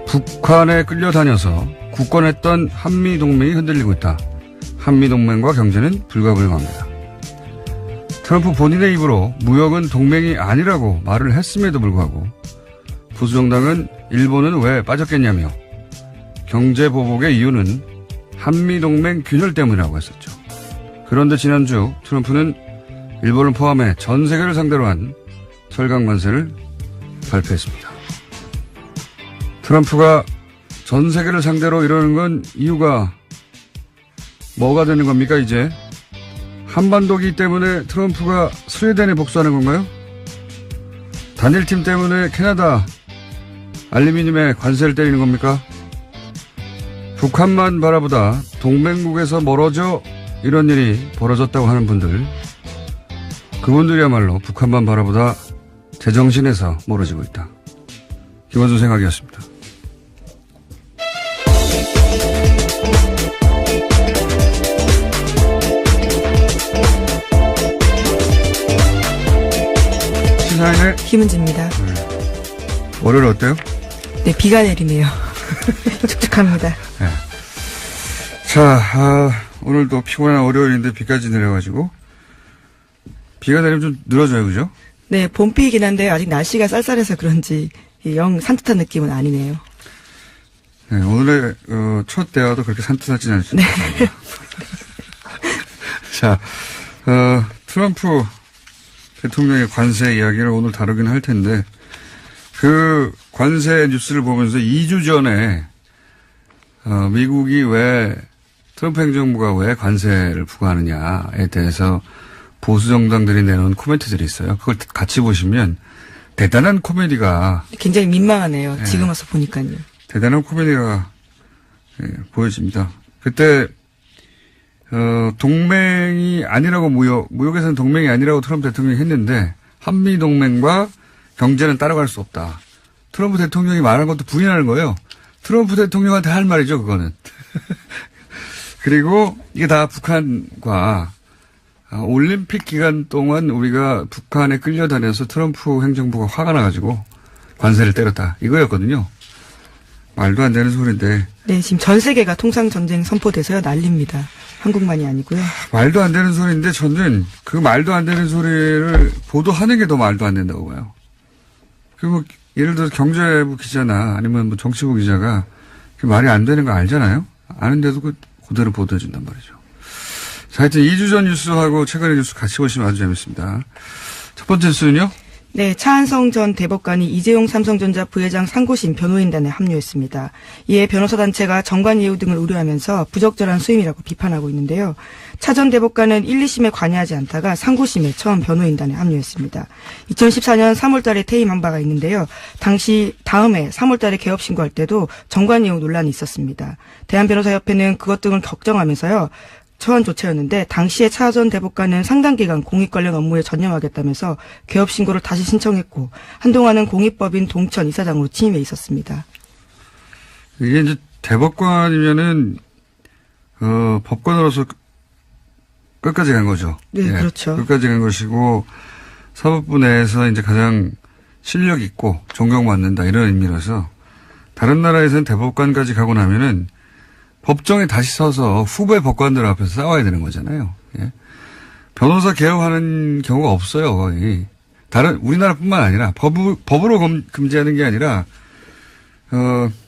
북한에 끌려다녀서 굳건했던 한미동맹이 흔들리고 있다. 한미동맹과 경제는 불가불능합니다. 트럼프 본인의 입으로 무역은 동맹이 아니라고 말을 했음에도 불구하고 보수정당은 일본은 왜 빠졌겠냐며 경제보복의 이유는 한미동맹 균열 때문이라고 했었죠. 그런데 지난주 트럼프는 일본을 포함해 전 세계를 상대로 한 철강 관세를 발표했습니다. 트럼프가 전 세계를 상대로 이러는 건 이유가 뭐가 되는 겁니까 이제? 한반도기 때문에 트럼프가 스웨덴에 복수하는 건가요? 단일팀 때문에 캐나다 알루미늄에 관세를 때리는 겁니까? 북한만 바라보다 동맹국에서 멀어져 이런 일이 벌어졌다고 하는 분들, 그분들이야말로 북한만 바라보다 제정신에서 멀어지고 있다. 김원준 생각이었습니다. 시사인의 김은지입니다. 월요일 어때요? 네, 비가 내리네요. 축축합니다. 네. 자, 오늘도 피곤한 월요일인데 비까지 내려가지고 비가 내리면 좀 늘어져요, 그죠? 네, 봄비이긴 한데 아직 날씨가 쌀쌀해서 그런지 영 산뜻한 느낌은 아니네요. 네, 오늘의 첫 대화도 그렇게 산뜻하진 않습니다. 네. 자, 트럼프 대통령의 관세 이야기를 오늘 다루긴 할 텐데 그 관세 뉴스를 보면서 2주 전에 미국이 왜 트럼프 행정부가 왜 관세를 부과하느냐에 대해서 보수 정당들이 내놓은 코멘트들이 있어요. 그걸 같이 보시면 대단한 코미디가 굉장히 민망하네요. 네. 지금 와서 보니까요. 대단한 코미디가 보여집니다. 그때 동맹이 아니라고 무역에서는 동맹이 아니라고 트럼프 대통령이 했는데 한미 동맹과 경제는 따라갈 수 없다. 트럼프 대통령이 말한 것도 부인하는 거예요. 트럼프 대통령한테 할 말이죠, 그거는. 그리고 이게 다 북한과 올림픽 기간 동안 우리가 북한에 끌려다녀서 트럼프 행정부가 화가 나가지고 관세를 때렸다. 이거였거든요. 말도 안 되는 소리인데. 네, 지금 전 세계가 통상전쟁 선포돼서요. 난립니다. 한국만이 아니고요. 말도 안 되는 소리인데 저는 그 말도 안 되는 소리를 보도하는 게 더 말도 안 된다고 봐요. 그리고 예를 들어서 경제부 기자나 아니면 뭐 정치부 기자가 그 말이 안 되는 거 알잖아요. 아는데도 그대로 보도해준단 말이죠. 자, 하여튼 2주 전 뉴스하고 최근의 뉴스 같이 보시면 아주 재밌습니다. 첫 번째 뉴스는요? 네, 차한성 전 대법관이 이재용 삼성전자 부회장 상고심 변호인단에 합류했습니다. 이에 변호사 단체가 정관 예우 등을 우려하면서 부적절한 수임이라고 비판하고 있는데요. 차 전 대법관은 1, 2심에 관여하지 않다가 상고심에 처음 변호인단에 합류했습니다. 2014년 3월달에 퇴임한 바가 있는데요. 당시 다음해 3월달에 개업 신고할 때도 정관 예우 논란이 있었습니다. 대한변호사협회는 그것 등을 걱정하면서요. 처한 조처였는데 당시에 차 전 대법관은 상당 기간 공익 관련 업무에 전념하겠다면서 개업 신고를 다시 신청했고 한동안은 공익법인 동천 이사장으로 취임해 있었습니다. 이게 이제 대법관이면은 법관으로서 끝까지 간 거죠. 네, 예, 그렇죠. 끝까지 간 것이고 사법부 내에서 이제 가장 실력 있고 존경받는다 이런 의미라서 다른 나라에서는 대법관까지 가고 나면은 법정에 다시 서서 후배 법관들 앞에서 싸워야 되는 거잖아요. 예. 변호사 개업하는 경우가 없어요, 거의. 우리나라뿐만 아니라 법으로 금지하는 게 아니라,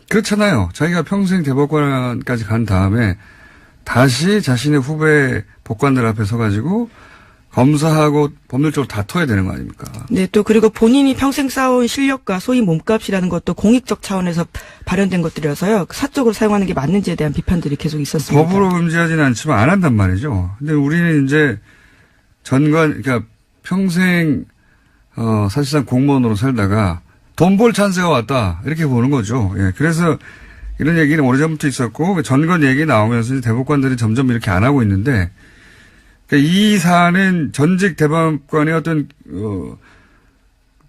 그렇잖아요. 자기가 평생 대법관까지 간 다음에 다시 자신의 후배 법관들 앞에 서가지고 검사하고 법률적으로 다퉈야 되는 거 아닙니까? 네, 또 그리고 본인이 평생 쌓아온 실력과 소위 몸값이라는 것도 공익적 차원에서 발현된 것들이라서요. 사적으로 사용하는 게 맞는지에 대한 비판들이 계속 있었습니다. 법으로 금지하지는 않지만 안 한단 말이죠. 근데 우리는 이제 그러니까 평생 사실상 공무원으로 살다가 돈 벌 찬스가 왔다 이렇게 보는 거죠. 예, 그래서 이런 얘기는 오래전부터 있었고 전관 얘기 나오면서 대법관들이 점점 이렇게 안 하고 있는데 그러니까 이 사안은 전직 대법관의 어떤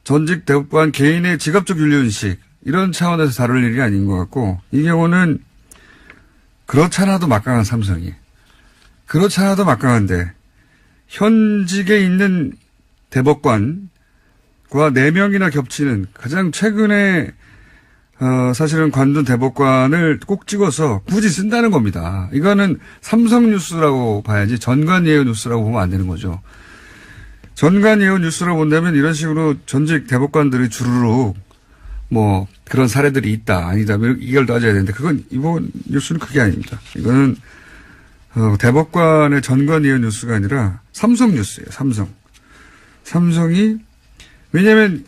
전직 대법관 개인의 지갑적 윤리의식 이런 차원에서 다룰 일이 아닌 것 같고 이 경우는 그렇잖아도 막강한 삼성이 그렇잖아도 막강한데 현직에 있는 대법관과 4명이나 겹치는 가장 최근에 사실은 관둔 대법관을 꼭 찍어서 굳이 쓴다는 겁니다. 이거는 삼성뉴스라고 봐야지 전관예우 뉴스라고 보면 안 되는 거죠. 전관예우 뉴스라고 본다면 이런 식으로 전직 대법관들이 주르륵 뭐 그런 사례들이 있다 아니다 이걸 따져야 되는데 그건 이번 뉴스는 그게 아닙니다. 이거는 대법관의 전관예우 뉴스가 아니라 삼성뉴스예요. 삼성이 왜냐하면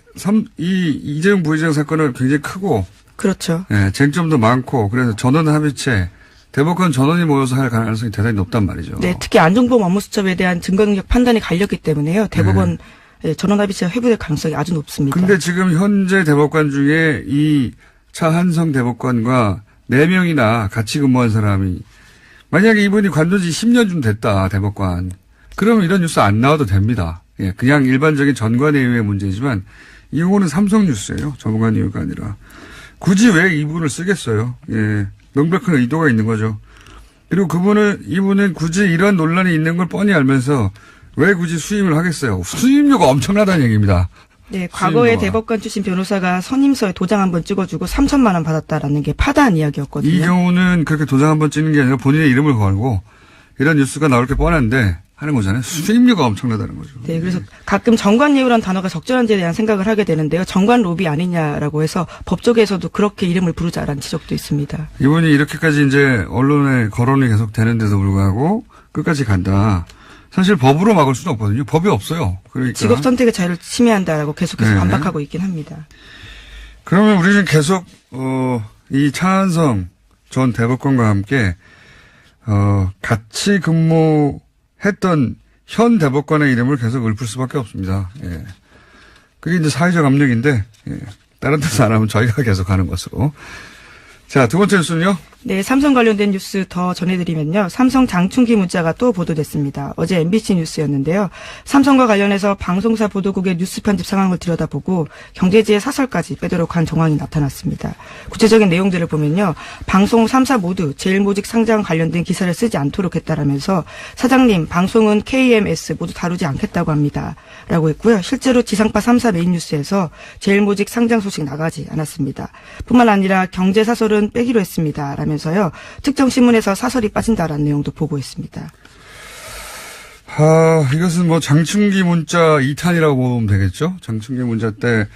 이재용 부회장 사건은 굉장히 크고 그렇죠. 예, 쟁점도 많고 그래서 전원 합의체 대법관 전원이 모여서 할 가능성이 대단히 높단 말이죠. 네, 특히 안종범 업무수첩에 대한 증거 능력 판단이 갈렸기 때문에요. 대법원 전원 합의체가 회부될 가능성이 아주 높습니다. 근데 지금 현재 대법관 중에 이 차한성 대법관과 4명이나 같이 근무한 사람이 만약에 이분이 관둔 지 10년쯤 됐다 대법관 그러면 이런 뉴스 안 나와도 됩니다. 예, 그냥 일반적인 전관예우의 문제지만 이 경우는 삼성뉴스예요. 전관예우가 아니라. 굳이 왜 이분을 쓰겠어요. 예, 명백한 의도가 있는 거죠. 그리고 이분은 굳이 이런 논란이 있는 걸 뻔히 알면서 왜 굳이 수임을 하겠어요. 수임료가 엄청나다는 얘기입니다. 네, 과거에 대법관 출신 변호사가 선임서에 도장 한번 찍어주고 3천만 원 받았다라는 게 파다한 이야기였거든요. 이 경우는 그렇게 도장 한번 찍는 게 아니라 본인의 이름을 걸고 이런 뉴스가 나올 게 뻔한데 하는 거잖아요. 수임료가 엄청나다는 거죠. 네, 그래서 가끔 정관예우라는 단어가 적절한지에 대한 생각을 하게 되는데요. 정관 로비 아니냐라고 해서 법조계에서도 그렇게 이름을 부르자라는 지적도 있습니다. 이분이 이렇게까지 이제 언론에 거론이 계속 되는데도 불구하고 끝까지 간다. 사실 법으로 막을 수는 없거든요. 법이 없어요. 그러니까 직업 선택의 자유를 침해한다라고 계속해서 반박하고 있긴 합니다. 그러면 우리는 계속 이 차한성 전 대법관과 함께 같이 근무했던 현 대법관의 이름을 계속 읊을 수밖에 없습니다. 예. 그게 이제 사회적 압력인데 다른 데서 안 하면 저희가 계속 하는 것으로. 자, 두 번째 뉴스는요. 네, 삼성 관련된 뉴스 더 전해드리면요. 삼성 장충기 문자가 또 보도됐습니다. 어제 MBC 뉴스였는데요. 삼성과 관련해서 방송사 보도국의 뉴스 편집 상황을 들여다보고 경제지의 사설까지 빼도록 한 정황이 나타났습니다. 구체적인 내용들을 보면요. 방송 3사 모두 제일모직 상장 관련된 기사를 쓰지 않도록 했다라면서 사장님, 방송은 KMS 모두 다루지 않겠다고 합니다. 라고 했고요. 실제로 지상파 3사 메인 뉴스에서 제일모직 상장 소식 나가지 않았습니다. 뿐만 아니라 경제사설은 빼기로 했습니다. 라면서요. 특정 신문에서 사설이 빠진다라는 내용도 보고했습니다. 이것은 뭐 장충기 문자 2탄이라고 보면 되겠죠. 장충기 문자 때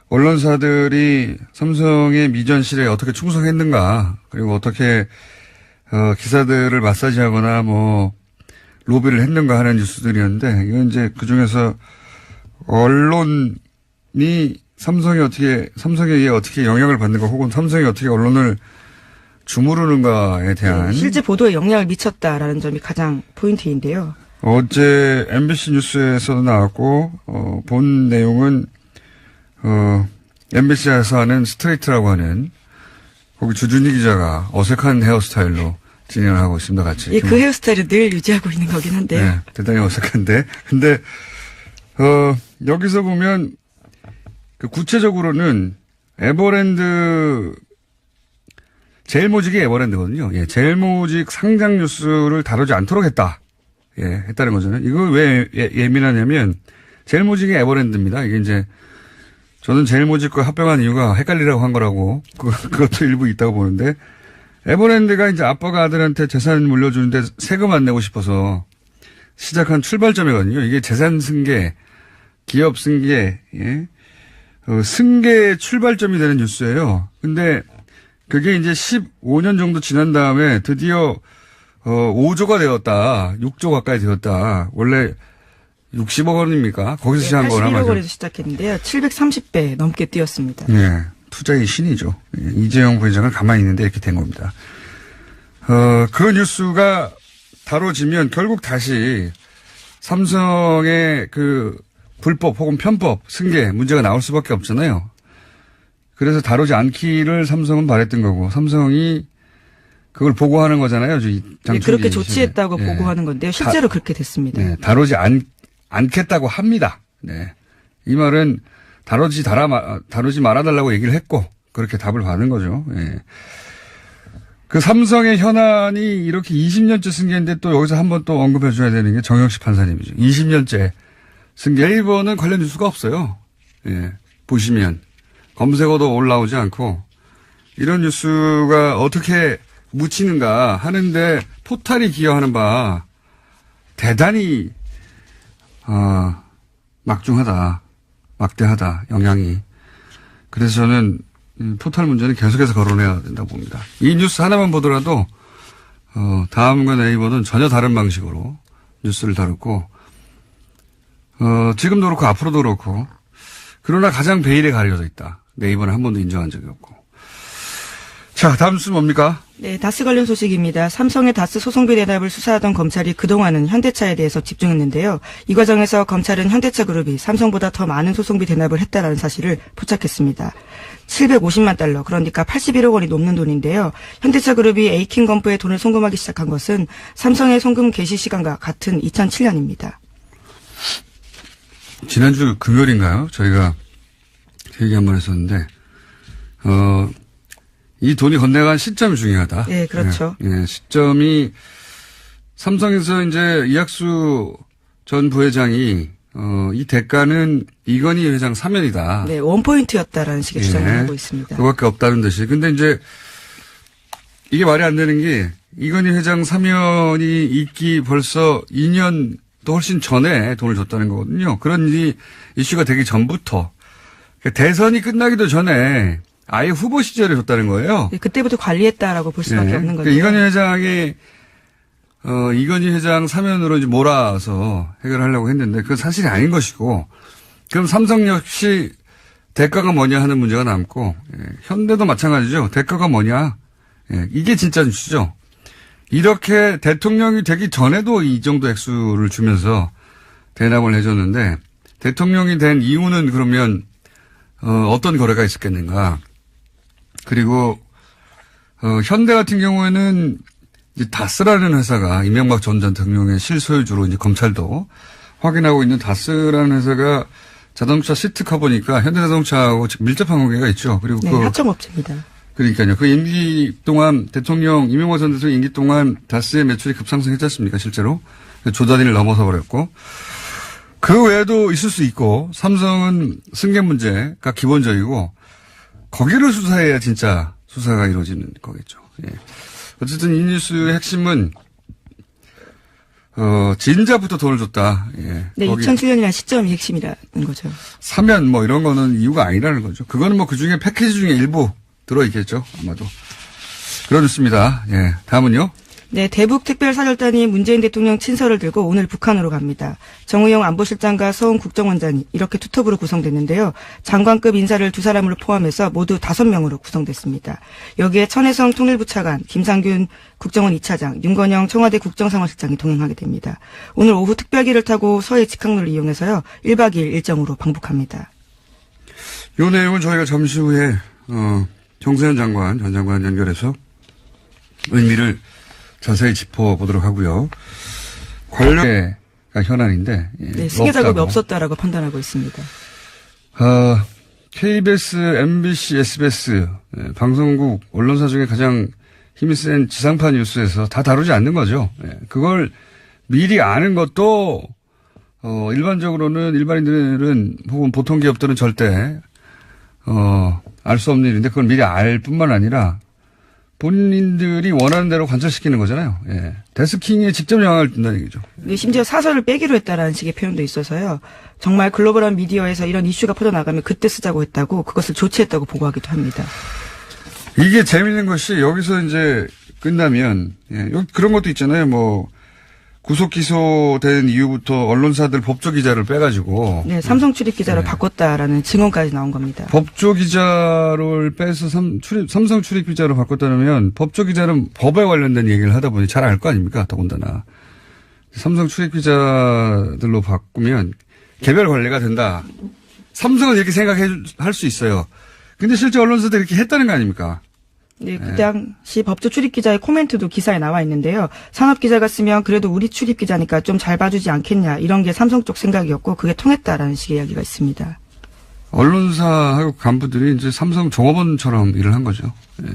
언론사들이 삼성의 미전실에 어떻게 충성했는가 그리고 어떻게 기사들을 마사지하거나 뭐 로비를 했는가 하는 뉴스들이었는데 이건 이제 그중에서 언론이 삼성에 의해 어떻게 영향을 받는가 혹은 삼성이 어떻게 언론을 주무르는가에 대한 실제 보도에 영향을 미쳤다라는 점이 가장 포인트인데요. 어제 MBC 뉴스에서도 나왔고 본 내용은 MBC에서 하는 스트레이트라고 하는 거기 주준희 기자가 어색한 헤어스타일로 진행을 하고 있습니다. 같이. 예, 그 헤어스타일을 늘 유지하고 있는 거긴 한데요. 네, 대단히 어색한데. 근데 여기서 보면 그 구체적으로는 에버랜드 제일모직이 에버랜드거든요. 예, 제일모직 상장 뉴스를 다루지 않도록 했다. 예, 했다는 거잖아요. 이거 왜 예민하냐면 제일모직이 에버랜드입니다. 이게 이제 저는 제일모직과 합병한 이유가 헷갈리라고 한 거라고 그것도 일부 있다고 보는데 에버랜드가 이제 아빠가 아들한테 재산 물려주는데 세금 안 내고 싶어서 시작한 출발점이거든요. 이게 재산 승계, 기업 승계, 예. 승계의 출발점이 되는 뉴스예요. 근데 그게 이제 15년 정도 지난 다음에 드디어 5조가 되었다. 6조 가까이 되었다. 원래 60억 원입니까? 거기서 시작한 거란 말이죠. 81억 원에서 시작했는데요. 730배 넘게 뛰었습니다. 네. 투자의 신이죠. 이재용 부회장은 가만히 있는데 이렇게 된 겁니다. 그 뉴스가 다뤄지면 결국 다시 삼성의 그 불법 혹은 편법 승계 문제가 나올 수밖에 없잖아요. 그래서 다루지 않기를 삼성은 바랬던 거고 삼성이 그걸 보고하는 거잖아요. 네, 그렇게 조치했다고 네. 보고하는 건데요. 실제로 그렇게 됐습니다. 네, 다루지 않겠다고 합니다. 네. 이 말은 다루지 말아달라고 얘기를 했고 그렇게 답을 받은 거죠. 네. 그 삼성의 현안이 이렇게 20년째 승계인데 또 여기서 한번 또 언급해 줘야 되는 게 정영식 판사님이죠. 20년째 승계. 네이버는 관련 뉴스가 없어요. 예. 보시면 검색어도 올라오지 않고 이런 뉴스가 어떻게 묻히는가 하는데 포탈이 기여하는 바 대단히 막중하다. 막대하다. 영향이. 그래서 저는 포탈 문제는 계속해서 거론해야 된다고 봅니다. 이 뉴스 하나만 보더라도 다음과 네이버는 전혀 다른 방식으로 뉴스를 다뤘고 지금도 그렇고 앞으로도 그렇고 그러나 가장 베일에 가려져 있다. 네이버는 한 번도 인정한 적이 없고. 자, 다음 뉴스 뭡니까? 네, 다스 관련 소식입니다. 삼성의 다스 소송비 대납을 수사하던 검찰이 그동안은 현대차에 대해서 집중했는데요. 이 과정에서 검찰은 현대차 그룹이 삼성보다 더 많은 소송비 대납을 했다라는 사실을 포착했습니다. 750만 달러, 그러니까 81억 원이 넘는 돈인데요. 현대차 그룹이 에이킹 건프에 돈을 송금하기 시작한 것은 삼성의 송금 개시 시간과 같은 2007년입니다. 지난주 금요일인가요? 저희가 얘기 한번 했었는데, 이 돈이 건네간 시점이 중요하다. 네, 그렇죠. 네, 시점이 삼성에서 이제 이학수 전 부회장이 이 대가는 이건희 회장 사면이다. 네, 원포인트였다라는 식의 주장을 하고 있습니다. 그거밖에 없다는 듯이. 근데 이제 이게 말이 안 되는 게 이건희 회장 사면이 있기 벌써 2년 또 훨씬 전에 돈을 줬다는 거거든요. 그런 이슈가 되기 전부터 대선이 끝나기도 전에 아예 후보 시절에 줬다는 거예요. 네, 그때부터 관리했다라고 볼 수밖에 없는 거죠. 이건희 회장이 이건희 회장 사면으로 이제 몰아서 해결하려고 했는데 그건 사실이 아닌 것이고, 그럼 삼성 역시 대가가 뭐냐 하는 문제가 남고, 현대도 마찬가지죠. 대가가 뭐냐. 이게 진짜 뉴스죠. 이렇게 대통령이 되기 전에도 이 정도 액수를 주면서 대납을 해줬는데, 대통령이 된 이유는 그러면 어떤 거래가 있었겠는가. 그리고 현대 같은 경우에는 이제 다스라는 회사가 이명박 전 대통령의 실소유주로 이제 검찰도 확인하고 있는 다스라는 회사가 자동차 시트카 보니까 현대자동차하고 밀접한 관계가 있죠. 그리고 네, 합성업체입니다. 그러니까요. 그 임기 동안 대통령 이명박 전 대통령 임기 동안 다스의 매출이 급상승했지 않습니까? 실제로 조단위를 넘어서 버렸고, 그 외에도 있을 수 있고, 삼성은 승계 문제가 기본적이고 거기를 수사해야 진짜 수사가 이루어지는 거겠죠. 예. 어쨌든 이 뉴스의 핵심은 진짜부터 돈을 줬다. 예. 네, 2007년이라는 시점이 핵심이라는 거죠. 사면 뭐 이런 거는 이유가 아니라는 거죠. 그거는 뭐 그중에 패키지 중에 일부 들어있겠죠. 아마도. 그런 뉴스입니다. 예. 다음은요. 네, 대북 특별사절단이 문재인 대통령 친서를 들고 오늘 북한으로 갑니다. 정의용 안보실장과 서훈 국정원장이 이렇게 투톱으로 구성됐는데요. 장관급 인사를 두 사람으로 포함해서 모두 5명으로 구성됐습니다. 여기에 천혜성 통일부 차관, 김상균 국정원 2차장, 윤건영 청와대 국정상황실장이 동행하게 됩니다. 오늘 오후 특별기를 타고 서해 직항로를 이용해서요. 1박 2일 일정으로 방북합니다. 이 내용은 저희가 잠시 후에 정세현 장관, 전 장관 연결해서 의미를 자세히 짚어보도록 하고요. 관료가 현안인데. 예, 네, 승계 작업이 없었다라고 판단하고 있습니다. KBS, MBC, SBS 방송국 언론사 중에 가장 힘이 센 지상파 뉴스에서 다 다루지 않는 거죠. 예, 그걸 미리 아는 것도 일반적으로는 일반인들은 혹은 보통 기업들은 절대 알 수 없는 일인데 그걸 미리 알 뿐만 아니라 본인들이 원하는 대로 관철시키는 거잖아요. 예. 데스킹에 직접 영향을 준다는 얘기죠. 심지어 사설을 빼기로 했다라는 식의 표현도 있어서요. 정말 글로벌한 미디어에서 이런 이슈가 퍼져나가면 그때 쓰자고 했다고 그것을 조치했다고 보고하기도 합니다. 이게 재밌는 것이 여기서 이제 끝나면 그런 것도 있잖아요. 뭐 구속 기소된 이후부터 언론사들 법조 기자를 빼가지고 네, 삼성 출입 기자로 바꿨다라는 증언까지 나온 겁니다. 법조 기자를 빼서 삼성 출입 기자로 바꿨다면 법조 기자는 법에 관련된 얘기를 하다 보니 잘 알 거 아닙니까? 더군다나 삼성 출입 기자들로 바꾸면 개별 관리가 된다. 삼성은 이렇게 생각할 수 있어요. 근데 실제 언론사들이 이렇게 했다는 거 아닙니까? 네, 그 당시 법조 출입 기자의 코멘트도 기사에 나와 있는데요. 산업 기자가 쓰면 그래도 우리 출입 기자니까 좀 잘 봐주지 않겠냐 이런 게 삼성 쪽 생각이었고 그게 통했다라는 식의 이야기가 있습니다. 언론사하고 간부들이 이제 삼성 종업원처럼 일을 한 거죠. 예.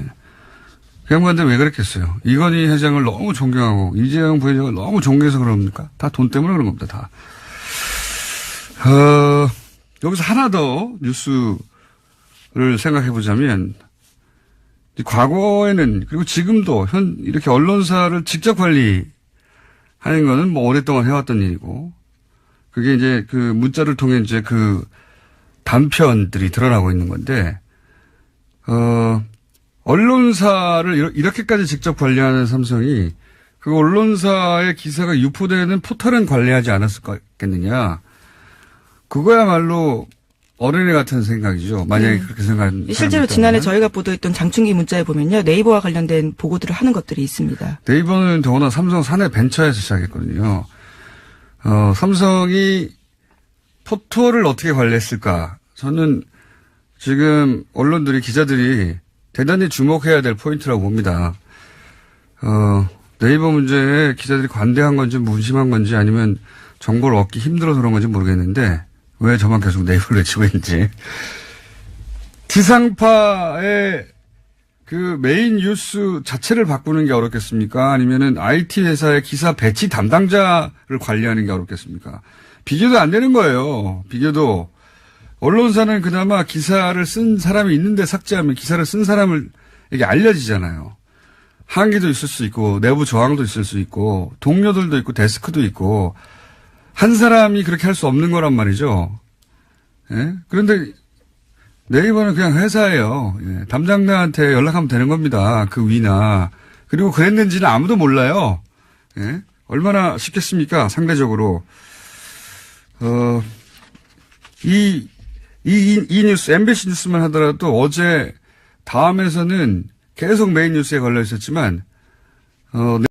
그 양반들 왜 그랬겠어요? 이건희 회장을 너무 존경하고 이재용 부회장을 너무 존경해서 그럽니까? 다 돈 때문에 그런 겁니다. 다. 여기서 하나 더 뉴스를 생각해 보자면 과거에는 그리고 지금도 이렇게 언론사를 직접 관리하는 거는 뭐 오랫동안 해왔던 일이고 그게 이제 그 문자를 통해 이제 그 단편들이 드러나고 있는 건데 언론사를 이렇게까지 직접 관리하는 삼성이 그 언론사의 기사가 유포되는 포털은 관리하지 않았을겠느냐. 그거야말로 어린애 같은 생각이죠. 만약에 그렇게 생각하는 실제로 지난해 저희가 보도했던 장충기 문자에 보면요. 네이버와 관련된 보고들을 하는 것들이 있습니다. 네이버는 더구나 삼성 사내 벤처에서 시작했거든요. 삼성이 포털을 어떻게 관리했을까. 저는 지금 언론들이 기자들이 대단히 주목해야 될 포인트라고 봅니다. 네이버 문제에 기자들이 관대한 건지 무심한 건지 아니면 정보를 얻기 힘들어서 그런 건지 모르겠는데 왜 저만 계속 네이버를 외치고 있는지. 지상파의 그 메인 뉴스 자체를 바꾸는 게 어렵겠습니까? 아니면은 IT 회사의 기사 배치 담당자를 관리하는 게 어렵겠습니까? 비교도 안 되는 거예요. 비교도. 언론사는 그나마 기사를 쓴 사람이 있는데 삭제하면 기사를 쓴 사람에게 알려지잖아요. 항의도 있을 수 있고 내부 저항도 있을 수 있고 동료들도 있고 데스크도 있고 한 사람이 그렇게 할 수 없는 거란 말이죠. 예? 그런데 네이버는 그냥 회사예요. 예. 담당자한테 연락하면 되는 겁니다. 그 위나. 그리고 그랬는지는 아무도 몰라요. 예? 얼마나 쉽겠습니까? 상대적으로. 이 뉴스, MBC 뉴스만 하더라도 어제 다음에서는 계속 메인 뉴스에 걸려 있었지만,